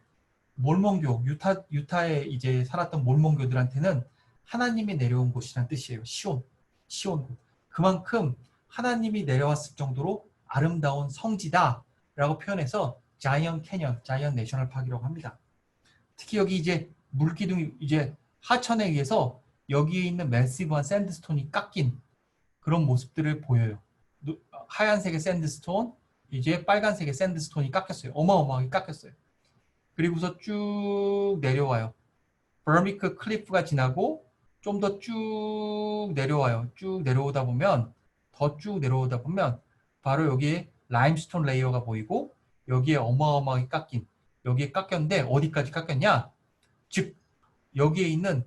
몰몬교 유타에 이제 살았던 몰몬교들한테는 하나님이 내려온 곳이란 뜻이에요. 시온. 그만큼 하나님이 내려왔을 정도로 아름다운 성지다라고 표현해서 자이언 캐년, 자이언 내셔널 파크라고 합니다. 특히 여기 이제 물기둥이 이제 하천에 의해서 여기에 있는 매시브한 샌드스톤이 깎인 그런 모습들을 보여요. 하얀색의 샌드스톤, 이제 빨간색의 샌드스톤이 깎였어요. 어마어마하게 깎였어요. 그리고서 쭉 내려와요. 버미크 클리프가 지나고 좀 더 쭉 내려와요. 쭉 내려오다 보면 바로 여기에 라임스톤 레이어가 보이고 여기에 어마어마하게 여기에 깎였는데 어디까지 깎였냐? 즉 여기에 있는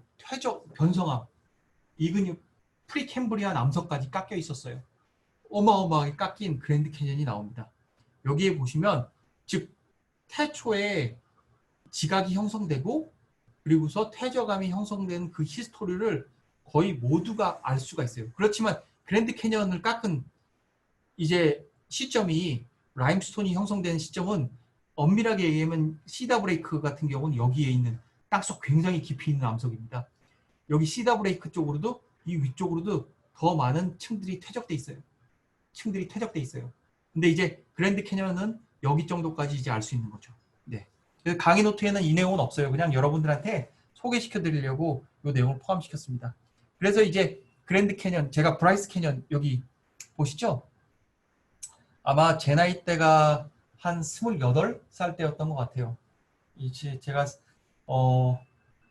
변성암, 이근육, 프리캠브리안 암석까지 깎여 있었어요. 어마어마하게 깎인 그랜드 캐년이 나옵니다. 여기에 보시면 즉 태초에 지각이 형성되고 그리고서 퇴적암이 형성된 그 히스토리를 거의 모두가 알 수가 있어요. 그렇지만 그랜드 캐년을 깎은 이제 시점이 라임스톤이 형성된 시점은 엄밀하게 얘기하면 시다 브레이크 같은 경우는 여기에 있는 땅속 굉장히 깊이 있는 암석입니다. 여기 시다 브레이크 쪽으로도 이 위쪽으로도 더 많은 층들이 퇴적돼 있어요. 근데 이제 그랜드 캐년은 여기 정도까지 이제 알 수 있는 거죠. 네. 강의 노트에는 이 내용은 없어요. 그냥 여러분들한테 소개시켜 드리려고 이 내용을 포함시켰습니다. 그래서 이제 그랜드 캐년, 제가 브라이스 캐년 여기 보시죠? 아마 제 나이 때가 한 28살 때였던 것 같아요. 이제 제가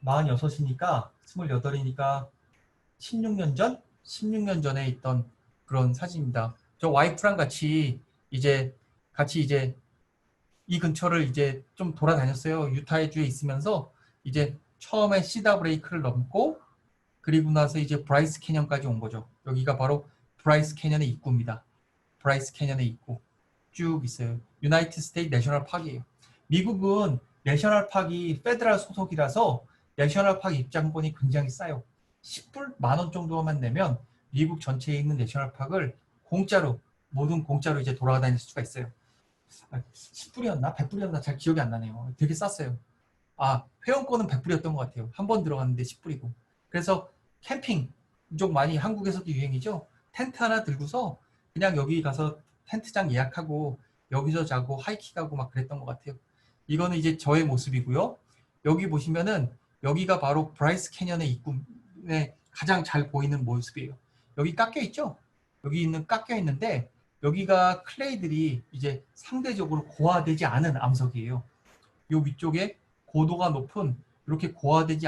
46이니까 28이니까 16년 전에 있던 그런 사진입니다. 저 와이프랑 같이 이제 이 근처를 이제 좀 돌아다녔어요. 유타주에 있으면서 이제 처음에 시다 브레이크를 넘고 그리고 나서 이제 브라이스 캐년까지 온 거죠. 여기가 바로 브라이스 캐년의 입구입니다. 브라이스 캐년의 입구 쭉 있어요. 유나이티드 스테이트 내셔널 파크예요. 미국은 내셔널 파크이 페더럴 소속이라서 내셔널 파크 입장권이 굉장히 싸요. 10불? 만원 정도만 내면 미국 전체에 있는 내셔널 파크를 공짜로 모든 공짜로 이제 돌아다닐 수가 있어요. 10불이었나? 100불이었나? 잘 기억이 안 나네요. 되게 쌌어요. 아, 회원권은 100불이었던 것 같아요. 한 번 들어갔는데 10불이고. 그래서 캠핑 쪽 많이 한국에서도 유행이죠. 텐트 하나 들고서 그냥 여기 가서 텐트장 예약하고 여기서 자고 하이킹하고 막 그랬던 것 같아요. 이거는 이제 저의 모습이고요. 여기 보시면은 여기가 바로 브라이스 캐년의 입구에 가장 잘 보이는 모습이에요. 여기 깎여 있죠? 여기 있는 깎여 있는데 여기가 클레이들이 이제 상대적으로 고화되지 않은 암석이에요. 요 위쪽에 고도가 높은 이렇게 고화되지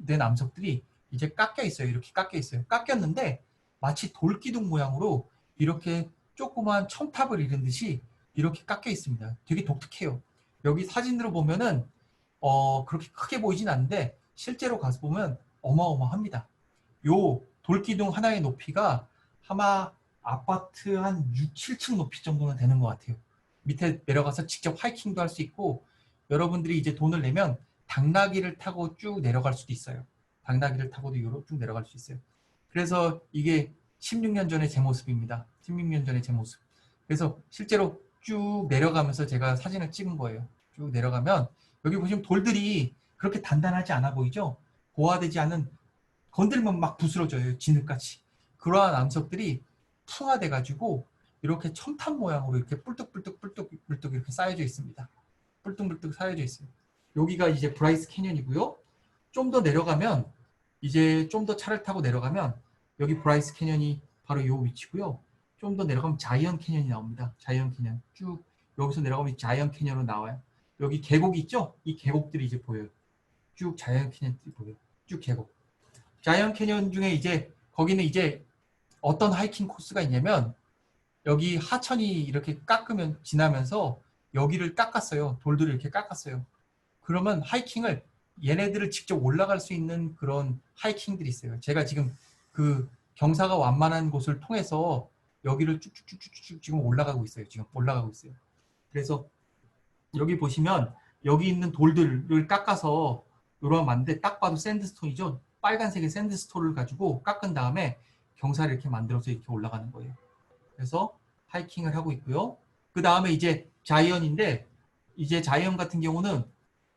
된 암석들이 이제 깎여 있어요. 이렇게 깎여 있어요. 깎였는데 마치 돌기둥 모양으로 이렇게 조그만 첨탑을 이룬 듯이 이렇게 깎여 있습니다. 되게 독특해요. 여기 사진으로 보면은 그렇게 크게 보이진 않는데 실제로 가서 보면 어마어마합니다. 요 돌기둥 하나의 높이가 아마 아파트 한 6, 7층 높이 정도는 되는 것 같아요. 밑에 내려가서 직접 하이킹도 할 수 있고 여러분들이 이제 돈을 내면 당나귀를 타고 쭉 내려갈 수도 있어요. 당나귀를 타고도 쭉 내려갈 수 있어요. 그래서 이게 16년 전의 제 모습입니다. 16년 전의 제 모습. 그래서 실제로 쭉 내려가면서 제가 사진을 찍은 거예요. 쭉 내려가면 여기 보시면 돌들이 그렇게 단단하지 않아 보이죠? 고화되지 않은 건들면 막 부스러져요. 진흙같이. 그러한 암석들이 풍화돼 가지고 이렇게 첨탑 모양으로 이렇게 뿔뚝뿔뚝 이렇게 쌓여져 있습니다. 뿔뚝뿔뚝 쌓여져 있어요. 여기가 이제 브라이스 캐년이고요. 좀 더 내려가면 이제 좀 더 차를 타고 내려가면 여기 브라이스 캐년이 바로 이 위치고요. 좀 더 내려가면 자이언 캐년이 나옵니다. 자이언 캐년 쭉 여기서 내려가면 자이언 캐년으로 나와요. 여기 계곡이 있죠? 이 계곡들이 이제 보여요. 쭉 자이언 캐년들이 보여요. 쭉 계곡. 자이언 캐년 중에 이제 거기는 이제 어떤 하이킹 코스가 있냐면 여기 하천이 이렇게 깎으면 지나면서 여기를 깎았어요. 돌들을 이렇게 깎았어요. 그러면 하이킹을 얘네들을 직접 올라갈 수 있는 그런 하이킹들이 있어요. 제가 지금 그 경사가 완만한 곳을 통해서 여기를 쭉쭉쭉쭉 지금 올라가고 있어요. 지금 올라가고 있어요. 그래서 여기 보시면 여기 있는 돌들을 깎아서 이러면 만데 딱 봐도 샌드스톤이죠. 빨간색의 샌드스톤을 가지고 깎은 다음에 경사를 이렇게 만들어서 이렇게 올라가는 거예요. 그래서 하이킹을 하고 있고요. 그 다음에 이제 자이언인데 이제 자이언 같은 경우는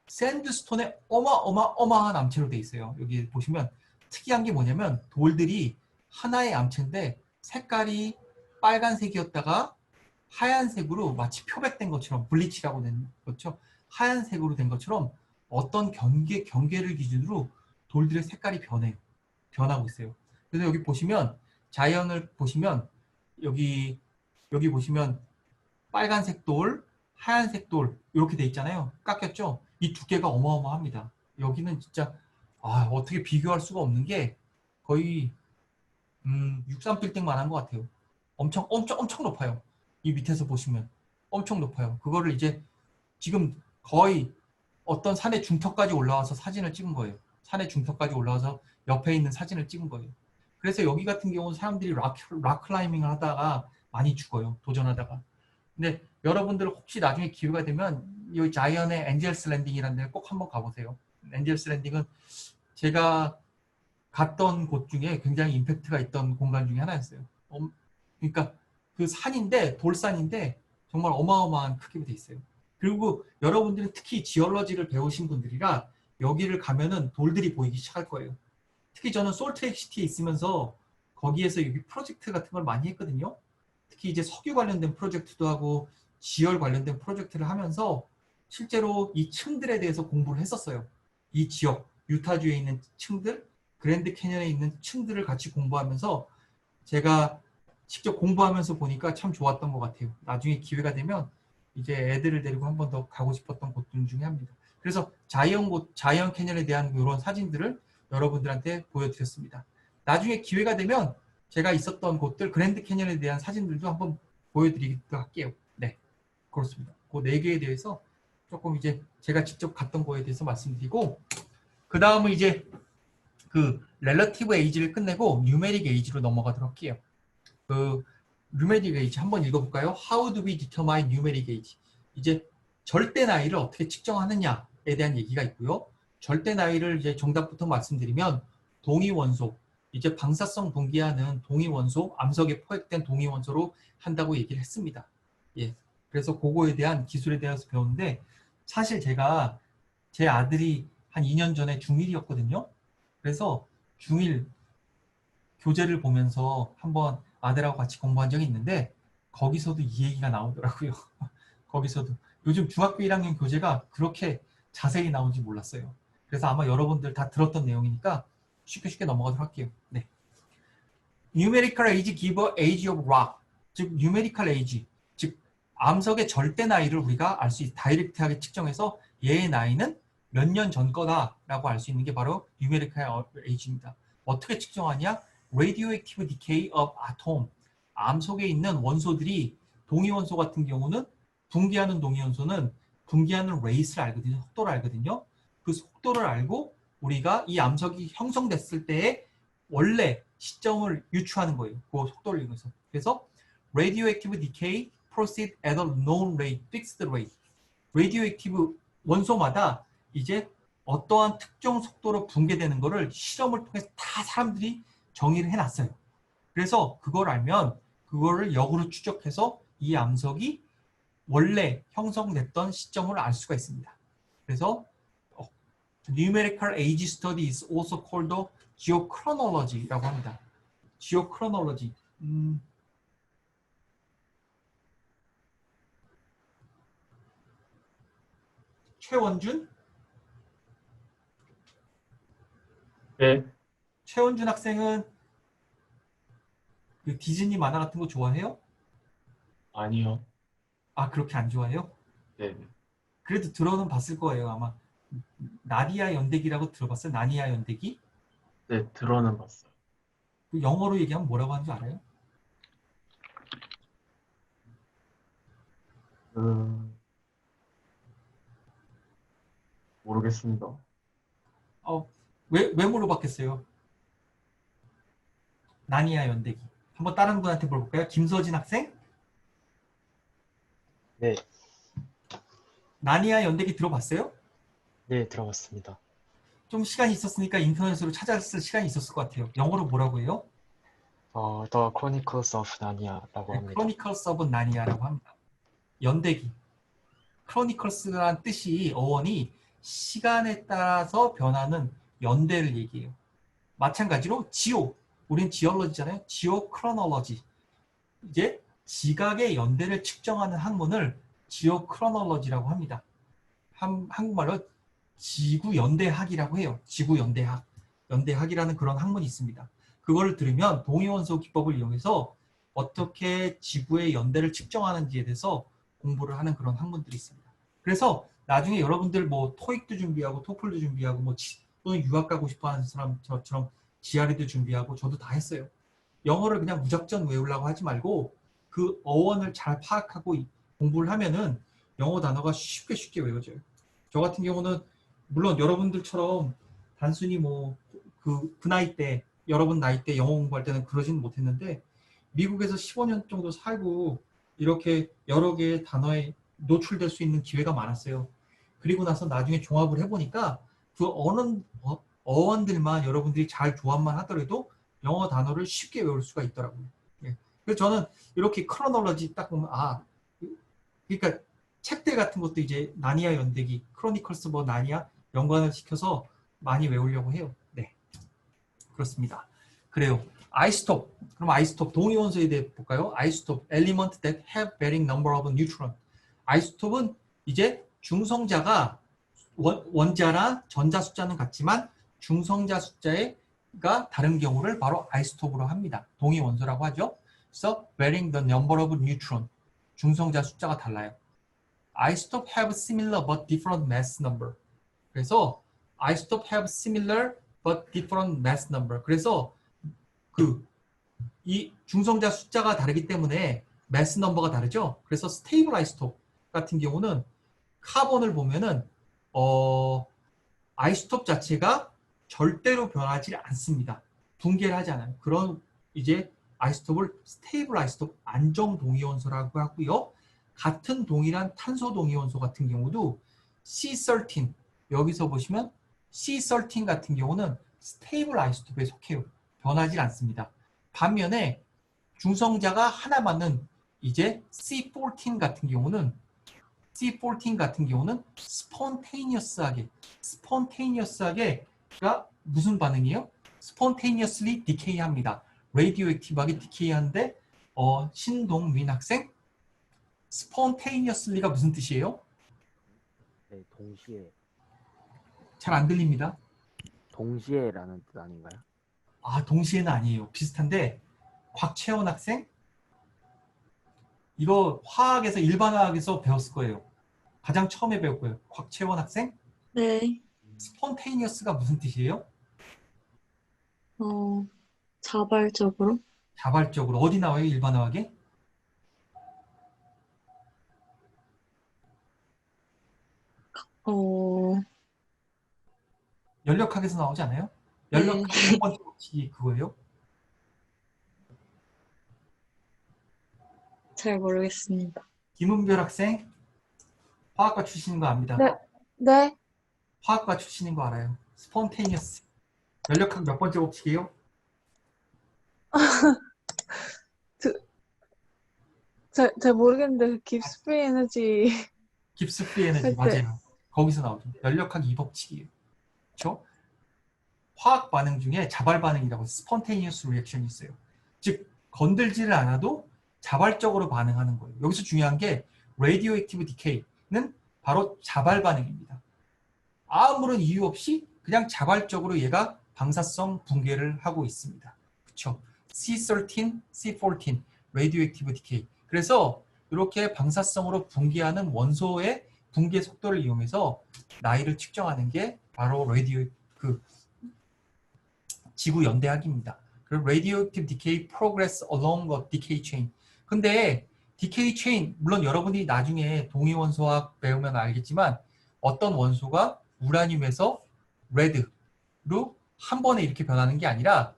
샌드스톤에 어마어마한 암체로 돼 있어요. 여기 보시면 특이한 게 뭐냐면 돌들이 하나의 암체인데 색깔이 빨간색이었다가 하얀색으로 마치 표백된 것처럼 블리치라고 된 거죠. 하얀색으로 된 것처럼 어떤 경계를 기준으로 돌들의 색깔이 변해요. 변하고 있어요. 그래서 여기 보시면 자이언을 보시면 여기 보시면 빨간색 돌, 하얀색 돌 이렇게 돼 있잖아요. 깎였죠? 이 두께가 어마어마합니다. 여기는 진짜 어떻게 비교할 수가 없는 게 거의 63빌딩만 한 것 같아요. 엄청 높아요. 이 밑에서 보시면 엄청 높아요. 그거를 이제 지금 거의 어떤 산의 중턱까지 올라와서 사진을 찍은 거예요. 산의 중턱까지 올라와서 옆에 있는 사진을 찍은 거예요. 그래서 여기 같은 경우는 사람들이 락 클라이밍을 하다가 많이 죽어요. 도전하다가. 근데 여러분들 혹시 나중에 기회가 되면 이 자이언의 엔젤스 랜딩이라는 데를 꼭 한번 가보세요. 엔젤스 랜딩은 제가 갔던 곳 중에 굉장히 임팩트가 있던 공간 중에 하나였어요. 그러니까 그 산인데 돌산인데 정말 어마어마한 크기로 돼 있어요. 그리고 여러분들이 특히 지올러지를 배우신 분들이라 여기를 가면은 돌들이 보이기 시작할 거예요. 특히 저는 솔트레이크 시티에 있으면서 거기에서 여기 프로젝트 같은 걸 많이 했거든요. 특히 이제 석유 관련된 프로젝트도 하고 지열 관련된 프로젝트를 하면서 실제로 이 층들에 대해서 공부를 했었어요. 이 지역, 유타주에 있는 층들, 그랜드 캐년에 있는 층들을 같이 공부하면서 제가 직접 공부하면서 보니까 참 좋았던 것 같아요. 나중에 기회가 되면 이제 애들을 데리고 한 번 더 가고 싶었던 곳들 중에 합니다. 그래서 자이언 캐년에 대한 이런 사진들을 여러분들한테 보여드렸습니다. 나중에 기회가 되면 제가 있었던 곳들 그랜드 캐년에 대한 사진들도 한번 보여드리기도 할게요. 네, 그렇습니다. 그 네 개에 대해서 조금 이제 제가 직접 갔던 거에 대해서 말씀드리고, 그 다음은 이제 그 렐러티브 에이지를 끝내고 뉴메릭 에이지로 넘어가도록 할게요. 그 뉴메릭 에이지 한번 읽어볼까요? How do we determine numeric age? 이제 절대 나이를 어떻게 측정하느냐에 대한 얘기가 있고요. 절대 나이를 이제 정답부터 말씀드리면 동위 원소, 이제 방사성 동기화는 동위 원소, 암석에 포획된 동위 원소로 한다고 얘기를 했습니다. 예. 그래서 그거에 대한 기술에 대해서 배우는데, 사실 제가 제 아들이 한 2년 전에 중1이었거든요. 그래서 중1 교재를 보면서 한번 아들하고 같이 공부한 적이 있는데, 거기서도 이 얘기가 나오더라고요. 거기서도 요즘 중학교 1학년 교재가 그렇게 자세히 나온지 몰랐어요. 그래서 아마 여러분들 다 들었던 내용이니까 쉽게 넘어가도록 할게요. 네. Numerical age give age of rock. 즉 numerical age, 즉 암석의 절대 나이를 우리가 알 수 있, 다이렉트하게 측정해서 얘의 나이는 몇 년 전 거다라고 알 수 있는 게 바로 numerical age입니다. 어떻게 측정하냐? Radioactive decay of atom. 암석에 있는 원소들이, 동위원소 같은 경우는 분기하는 동위원소는 분기하는 레이스를 알거든요. 속도를 알거든요. 그 속도를 알고 우리가 이 암석이 형성됐을 때의 원래 시점을 유추하는 거예요. 그 속도를 이용해서. 그래서 radioactive decay proceed at a known rate, fixed rate. radioactive 원소마다 이제 어떠한 특정 속도로 붕괴되는 거를 실험을 통해서 다 사람들이 정의를 해놨어요. 그래서 그걸 알면 그거를 역으로 추적해서 이 암석이 원래 형성됐던 시점을 알 수가 있습니다. 그래서 numerical age study is also called geochronology라고 합니다. geochronology. 최원준? 네. 최원준 학생은 그 디즈니 만화 같은 거 좋아해요? 아니요. 아, 그렇게 안 좋아해요? 네. 그래도 들어는 봤을 거예요, 아마. 나디아 연대기라고 들어봤어요? 나니아 연대기? 네, 들어는 봤어요. 그 영어로 얘기하면 뭐라고 하는 줄 알아요? 모르겠습니다. 왜 물어봤겠어요? 나니아 연대기. 한번 다른 분한테 물어볼까요? 김서진 학생? 네, 나니아 연대기 들어봤어요? 네, 들어봤습니다. 좀 시간이 있었으니까 인터넷으로 찾았을 시간이 있었을 것 같아요. 영어로 뭐라고 해요? The Chronicles of Narnia라고 합니다. Chronicles of Narnia라고 합니다. 연대기. Chronicles라는 뜻이 어원이 시간에 따라서 변하는 연대를 얘기해요. 마찬가지로 지오. 우린 지올로지잖아요. 지오크로놀로지. 이제 지각의 연대를 측정하는 학문을 지오크로놀로지라고 합니다. 한국말로 지구연대학이라고 해요. 지구연대학. 연대학이라는 그런 학문이 있습니다. 그걸 들으면 동위원소 기법을 이용해서 어떻게 지구의 연대를 측정하는지에 대해서 공부를 하는 그런 학문들이 있습니다. 그래서 나중에 여러분들 뭐 토익도 준비하고 토플도 준비하고 뭐 또는 유학 가고 싶어 하는 사람 저처럼 GRE도 준비하고 저도 다 했어요. 영어를 그냥 무작정 외우려고 하지 말고 그 어원을 잘 파악하고 공부를 하면은 영어 단어가 쉽게 외워져요. 저 같은 경우는 물론 여러분들처럼 단순히 뭐 그 나이 때, 여러분 나이 때 영어 공부할 때는 그러지는 못했는데 미국에서 15년 정도 살고 이렇게 여러 개의 단어에 노출될 수 있는 기회가 많았어요. 그리고 나서 나중에 종합을 해보니까 그 어원들만 여러분들이 잘 조합만 하더라도 영어 단어를 쉽게 외울 수가 있더라고요. 예. 그래서 저는 이렇게 크로놀로지 딱 보면 그러니까 책들 같은 것도 이제 나니아 연대기, 크로니컬스 뭐 나니아 연관을 시켜서 많이 외우려고 해요. 네, 그렇습니다. 그래요. 아이소톱. 그럼 아이소톱 동위원소에 대해 볼까요? 아이소톱, element that have varying number of neutron. 아이소톱은 이제 중성자가 원자나 전자 숫자는 같지만 중성자 숫자가 다른 경우를 바로 아이소톱으로 합니다. 동위원소라고 하죠. 그래서 varying the number of neutron. 중성자 숫자가 달라요. Isotope have similar but different mass number. 그래서 isotope have similar but different mass number. 그래서 이 중성자 숫자가 다르기 때문에 mass number가 다르죠. 그래서 stable isotope, 같은 경우는 카본을 보면은 아이소톱 자체가 절대로 변하지 않습니다. 붕괴를 하지 않아요. 그런 이제 아이소톱을 스테이블 아이소톱 안정 동위원소라고 하고요. 같은 동일한 탄소 동위원소 같은 경우도 C13 여기서 보시면 C13 같은 경우는 스테이블 아이소톱에 속해요. 변하지 않습니다. 반면에 중성자가 하나 맞는 이제 C14 같은 경우는 스폰테이니어스하게가 무슨 반응이에요? spontaneously decay 합니다. radioactive하게 decay 하는데 신동민 학생 spontaneously가 무슨 뜻이에요? 네, 동시에. 잘 안 들립니다. 동시에라는 뜻 아닌가요? 아, 동시에는 아니에요. 비슷한데 곽채원 학생 이거 화학에서 일반화학에서 배웠을 거예요. 가장 처음에 배울 거예요. 곽채원 학생 네. spontaneous가 무슨 뜻이에요? 자발적으로? 자발적으로. 어디 나와요? 일반화학에? 연력학에서 나오지 않아요? 연력학 첫 번째 법칙이 그거예요? 잘 모르겠습니다. 김은별 학생 화학과 출신인 거 압니다. 네. 화학과 출신인 거 알아요. spontaneous. 연력학 몇 번째 법칙이에요? 잘 모르겠는데 깁스 프리 에너지. 깁스 프리 에너지 맞아요. 거기서 나오죠. 연력학 2법칙이에요. 그렇죠? 화학 반응 중에 자발 반응이라고 spontaneous reaction이 있어요. 즉 건들지를 않아도 자발적으로 반응하는 거예요. 여기서 중요한 게 radioactive decay는 바로 자발 반응입니다. 아무런 이유 없이 그냥 자발적으로 얘가 방사성 붕괴를 하고 있습니다. 그렇죠? C13, C14, radioactive decay. 그래서 이렇게 방사성으로 붕괴하는 원소의 붕괴 속도를 이용해서 나이를 측정하는 게 바로 지구 연대학입니다. 그리고 radioactive decay progress along a decay chain. 근데 decay chain 물론 여러분이 나중에 동위원소학 배우면 알겠지만 어떤 원소가 우라늄에서 레드로 한 번에 이렇게 변하는 게 아니라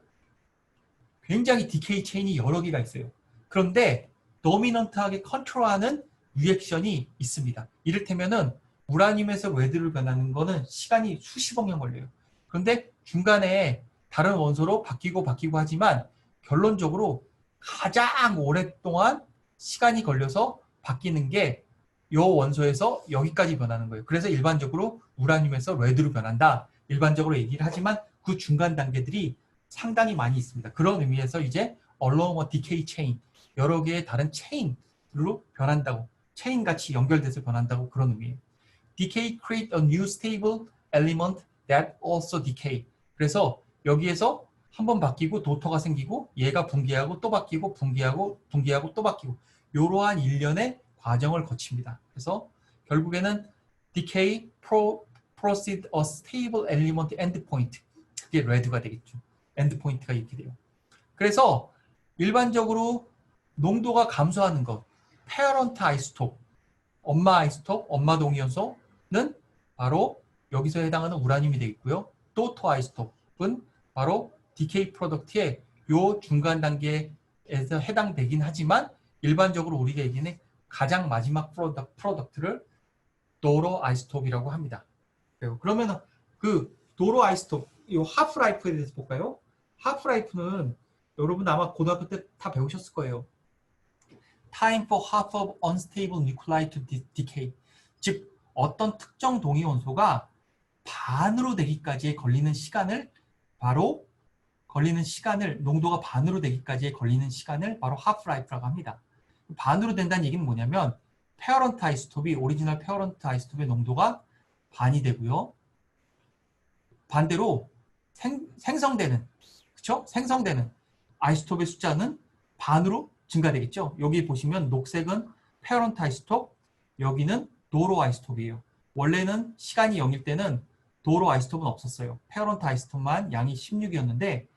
굉장히 decay chain이 여러 개가 있어요. 그런데 도미넌트하게 컨트롤하는 리액션이 있습니다. 이를테면은 우라늄에서 레드로 변하는 거는 시간이 수십억 년 걸려요. 그런데 중간에 다른 원소로 바뀌고 하지만 결론적으로 가장 오랫동안 시간이 걸려서 바뀌는 게 이 원소에서 여기까지 변하는 거예요. 그래서 일반적으로 우라늄에서 레드로 변한다. 일반적으로 얘기를 하지만 그 중간 단계들이 상당히 많이 있습니다. 그런 의미에서 이제 along a decay chain, 여러 개의 다른 체인으로 변한다고, 체인 같이 연결돼서 변한다고 그런 의미예요. Decay create a new stable element that also decay. 그래서 여기에서 한번 바뀌고 도터가 생기고 얘가 붕괴하고 또 바뀌고 붕괴하고 또 바뀌고 이러한 일련의 과정을 거칩니다. 그래서 결국에는 decay proceed a stable element endpoint. 그게 레드가 되겠죠. 엔드포인트가 이렇게 돼요. 그래서 일반적으로 농도가 감소하는 것, 페어런트 아이소톱, 엄마 동위원소는 바로 여기서 해당하는 우라늄이 되겠고요. 도터 아이소톱은 바로 디케이 프로덕트의 요 중간 단계에서 해당되긴 하지만 일반적으로 우리가 얘기하는 가장 마지막 프로덕트를 도로 아이소톱이라고 합니다. 그러면 그 도로 아이소톱, 이 하프라이프에 대해서 볼까요? 하프라이프는 여러분 아마 고등학교 때 다 배우셨을 거예요. Time for half of unstable nuclei to decay. 즉 어떤 특정 동위원소가 반으로 되기까지에 걸리는 시간을 농도가 반으로 되기까지에 걸리는 시간을 바로 하프라이프라고 합니다. 반으로 된다는 얘기는 뭐냐면 페어런트 아이소톱이 오리지널 페어런트 아이소톱의 농도가 반이 되고요. 반대로 생성되는 아이소톱의 숫자는 반으로 증가되겠죠. 여기 보시면 녹색은 페어런트 아이소톱, 여기는 도로 아이소톱이에요. 원래는 시간이 0일 때는 도로 아이소톱은 없었어요. 페어런트 아이소톱만 양이 16이었는데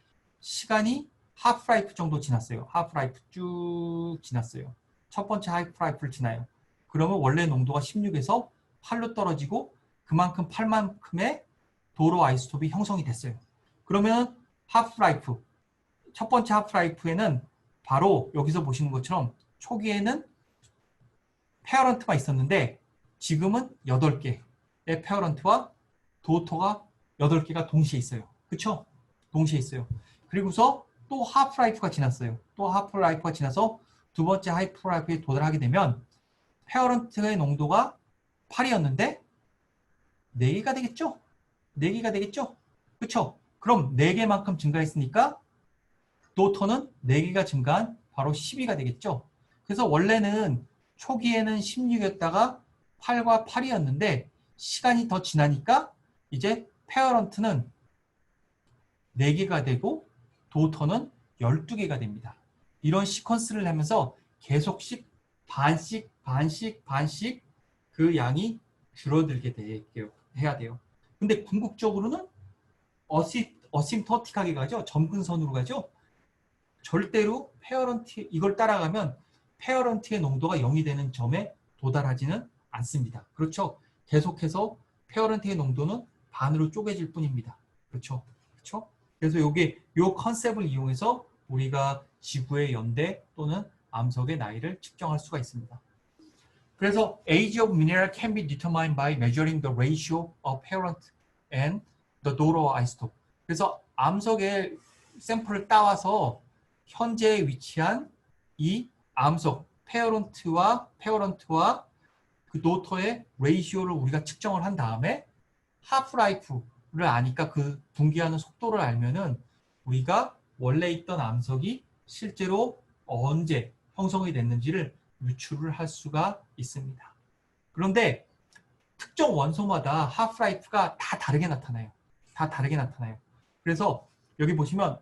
시간이 하프라이프 정도 지났어요. 하프라이프 쭉 지났어요. 첫 번째 하프라이프를 지나요. 그러면 원래 농도가 16에서 8로 떨어지고 그만큼 8만큼의 도로 아이소톱이 형성이 됐어요. 그러면 하프라이프, 첫 번째 하프라이프에는 바로 여기서 보시는 것처럼 초기에는 페어런트가 있었는데 지금은 8개의 페어런트와 도토가 8개가 동시에 있어요. 그쵸? 동시에 있어요. 그리고서 또 하프라이프가 지났어요. 또 하프라이프가 지나서 두 번째 하프라이프에 도달하게 되면 페어런트의 농도가 8이었는데 4개가 되겠죠? 4개가 되겠죠? 그쵸? 그럼 4개만큼 증가했으니까 도토는 4개가 증가한 바로 12가 되겠죠? 그래서 원래는 초기에는 16이었다가 8과 8이었는데 시간이 더 지나니까 이제 페어런트는 4개가 되고 도터는 12개가 됩니다. 이런 시퀀스를 하면서 계속씩 반씩 그 양이 줄어들게 해야 돼요. 근데 궁극적으로는 어심터틱하게 가죠. 점근선으로 가죠. 절대로 페어런트 이걸 따라가면 페어런트의 농도가 0이 되는 점에 도달하지는 않습니다. 그렇죠? 계속해서 페어런트의 농도는 반으로 쪼개질 뿐입니다. 그렇죠? 그렇죠? 그래서 요게 요 컨셉을 이용해서 우리가 지구의 연대 또는 암석의 나이를 측정할 수가 있습니다. 그래서 age of mineral can be determined by measuring the ratio of parent and the daughter isotope. 그래서 암석의 샘플을 따와서 현재 위치한 이 암석 페어런트와 그 도터의 레이시오를 우리가 측정을 한 다음에 하프라이프를 아니까 그 분기하는 속도를 알면은 우리가 원래 있던 암석이 실제로 언제 형성이 됐는지를 유추를 할 수가 있습니다. 그런데 특정 원소마다 하프라이프가 다 다르게 나타나요. 다 다르게 나타나요. 그래서 여기 보시면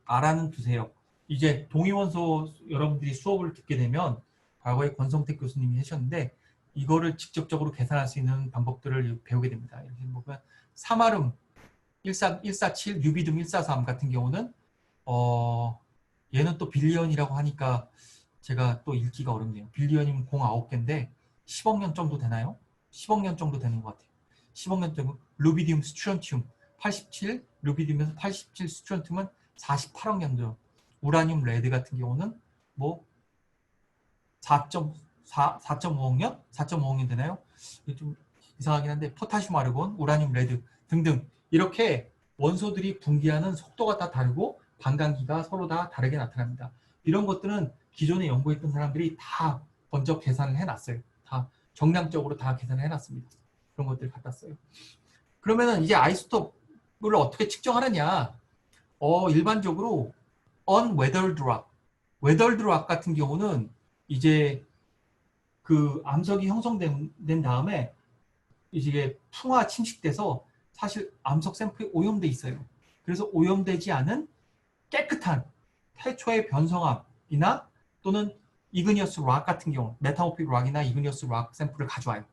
알아는 두세요. 이제 동위원소 여러분들이 수업을 듣게 되면 과거에 권성택 교수님이 하셨는데 이거를 직접적으로 계산할 수 있는 방법들을 배우게 됩니다. 이렇게 보면 사마름 147, 유비듐 143 같은 경우는 얘는 또 빌리언이라고 하니까 제가 또 읽기가 어렵네요. 빌리언이면 09개인데 10억 년 정도 되나요? 10억 년 정도 되는 것 같아요. 10억 년 정도. 루비디움, 스트론튬 87, 루비디움에서 87, 스트론튬은 48억 년 전. 우라늄 레드 같은 경우는 뭐 4.5억 년? 4.5억 년 되나요? 좀 이상하긴 한데 포타슘 아르곤, 우라늄 레드 등등 이렇게 원소들이 분기하는 속도가 다 다르고 반감기가 서로 다 다르게 나타납니다. 이런 것들은 기존에 연구했던 사람들이 다 먼저 계산을 해놨어요. 다 정량적으로 다 계산을 해놨습니다. 그런 것들을 갖다 써요. 그러면은 이제 아이소톱을 어떻게 측정하느냐? 일반적으로 unweathered rock, weathered rock 같은 경우는 이제 그 암석이 형성된 다음에 이게 풍화 침식돼서 사실 암석 샘플이 오염돼 있어요. 그래서 오염되지 않은 깨끗한 태초의 변성암이나 또는 이그니어스 락 같은 경우 메타모픽 락이나 이그니어스 락 샘플을 가져와요.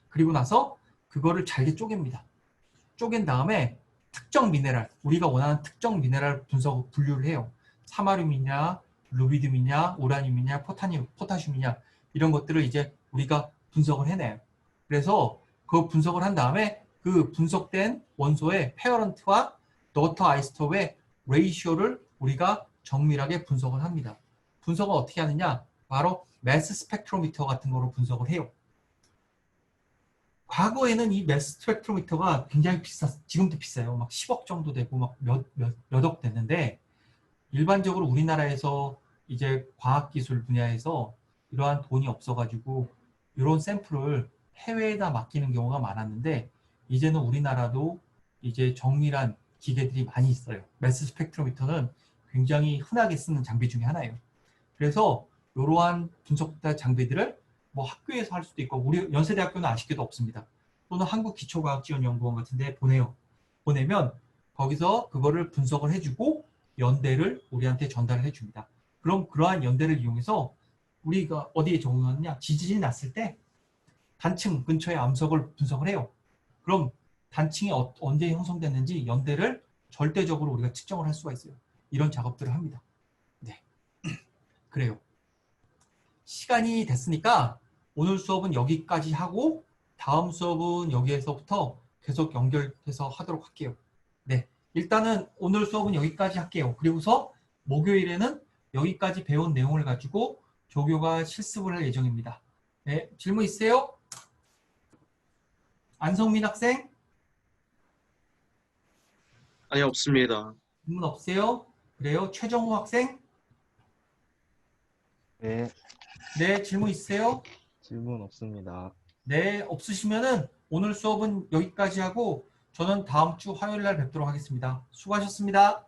그리고 나서 그거를 잘게 쪼갭니다. 쪼갠 다음에 특정 미네랄, 우리가 원하는 특정 미네랄 분류를 해요. 사마륨이냐, 루비듐이냐, 우라늄이냐, 포타슘이냐 이런 것들을 이제 우리가 분석을 해내요. 그래서 그 분석을 한 다음에 그 분석된 원소의 페어런트와 도터 아이소톱의 레이시오를 우리가 정밀하게 분석을 합니다. 분석을 어떻게 하느냐? 바로 매스 스펙트로미터 같은 거로 분석을 해요. 과거에는 이 매스 스펙트로미터가 굉장히 지금도 비싸요. 막 10억 정도 되고 막 몇억 됐는데 일반적으로 우리나라에서 이제 과학기술 분야에서 이러한 돈이 없어가지고 이런 샘플을 해외에다 맡기는 경우가 많았는데 이제는 우리나라도 이제 정밀한 기계들이 많이 있어요. 매스 스펙트로미터는 굉장히 흔하게 쓰는 장비 중에 하나예요. 그래서 이러한 분석 장비들을 뭐 학교에서 할 수도 있고 우리 연세대학교는 아쉽게도 없습니다. 또는 한국기초과학지원연구원 같은 데 보내면 거기서 그거를 분석을 해주고 연대를 우리한테 전달을 해줍니다. 그럼 그러한 연대를 이용해서 우리가 어디에 적용하느냐? 지진이 났을 때 단층 근처의 암석을 분석을 해요. 그럼 단층이 언제 형성됐는지 연대를 절대적으로 우리가 측정을 할 수가 있어요. 이런 작업들을 합니다. 네, 그래요. 시간이 됐으니까 오늘 수업은 여기까지 하고 다음 수업은 여기에서부터 계속 연결해서 하도록 할게요. 네, 일단은 오늘 수업은 여기까지 할게요. 그리고서 목요일에는 여기까지 배운 내용을 가지고 조교가 실습을 할 예정입니다. 네, 질문 있으세요? 안성민 학생? 아니, 없습니다. 질문 없으세요? 그래요. 최정우 학생? 네, 네, 질문 있으세요? 질문 없습니다. 네, 없으시면은 오늘 수업은 여기까지 하고 저는 다음 주 화요일 날 뵙도록 하겠습니다. 수고하셨습니다.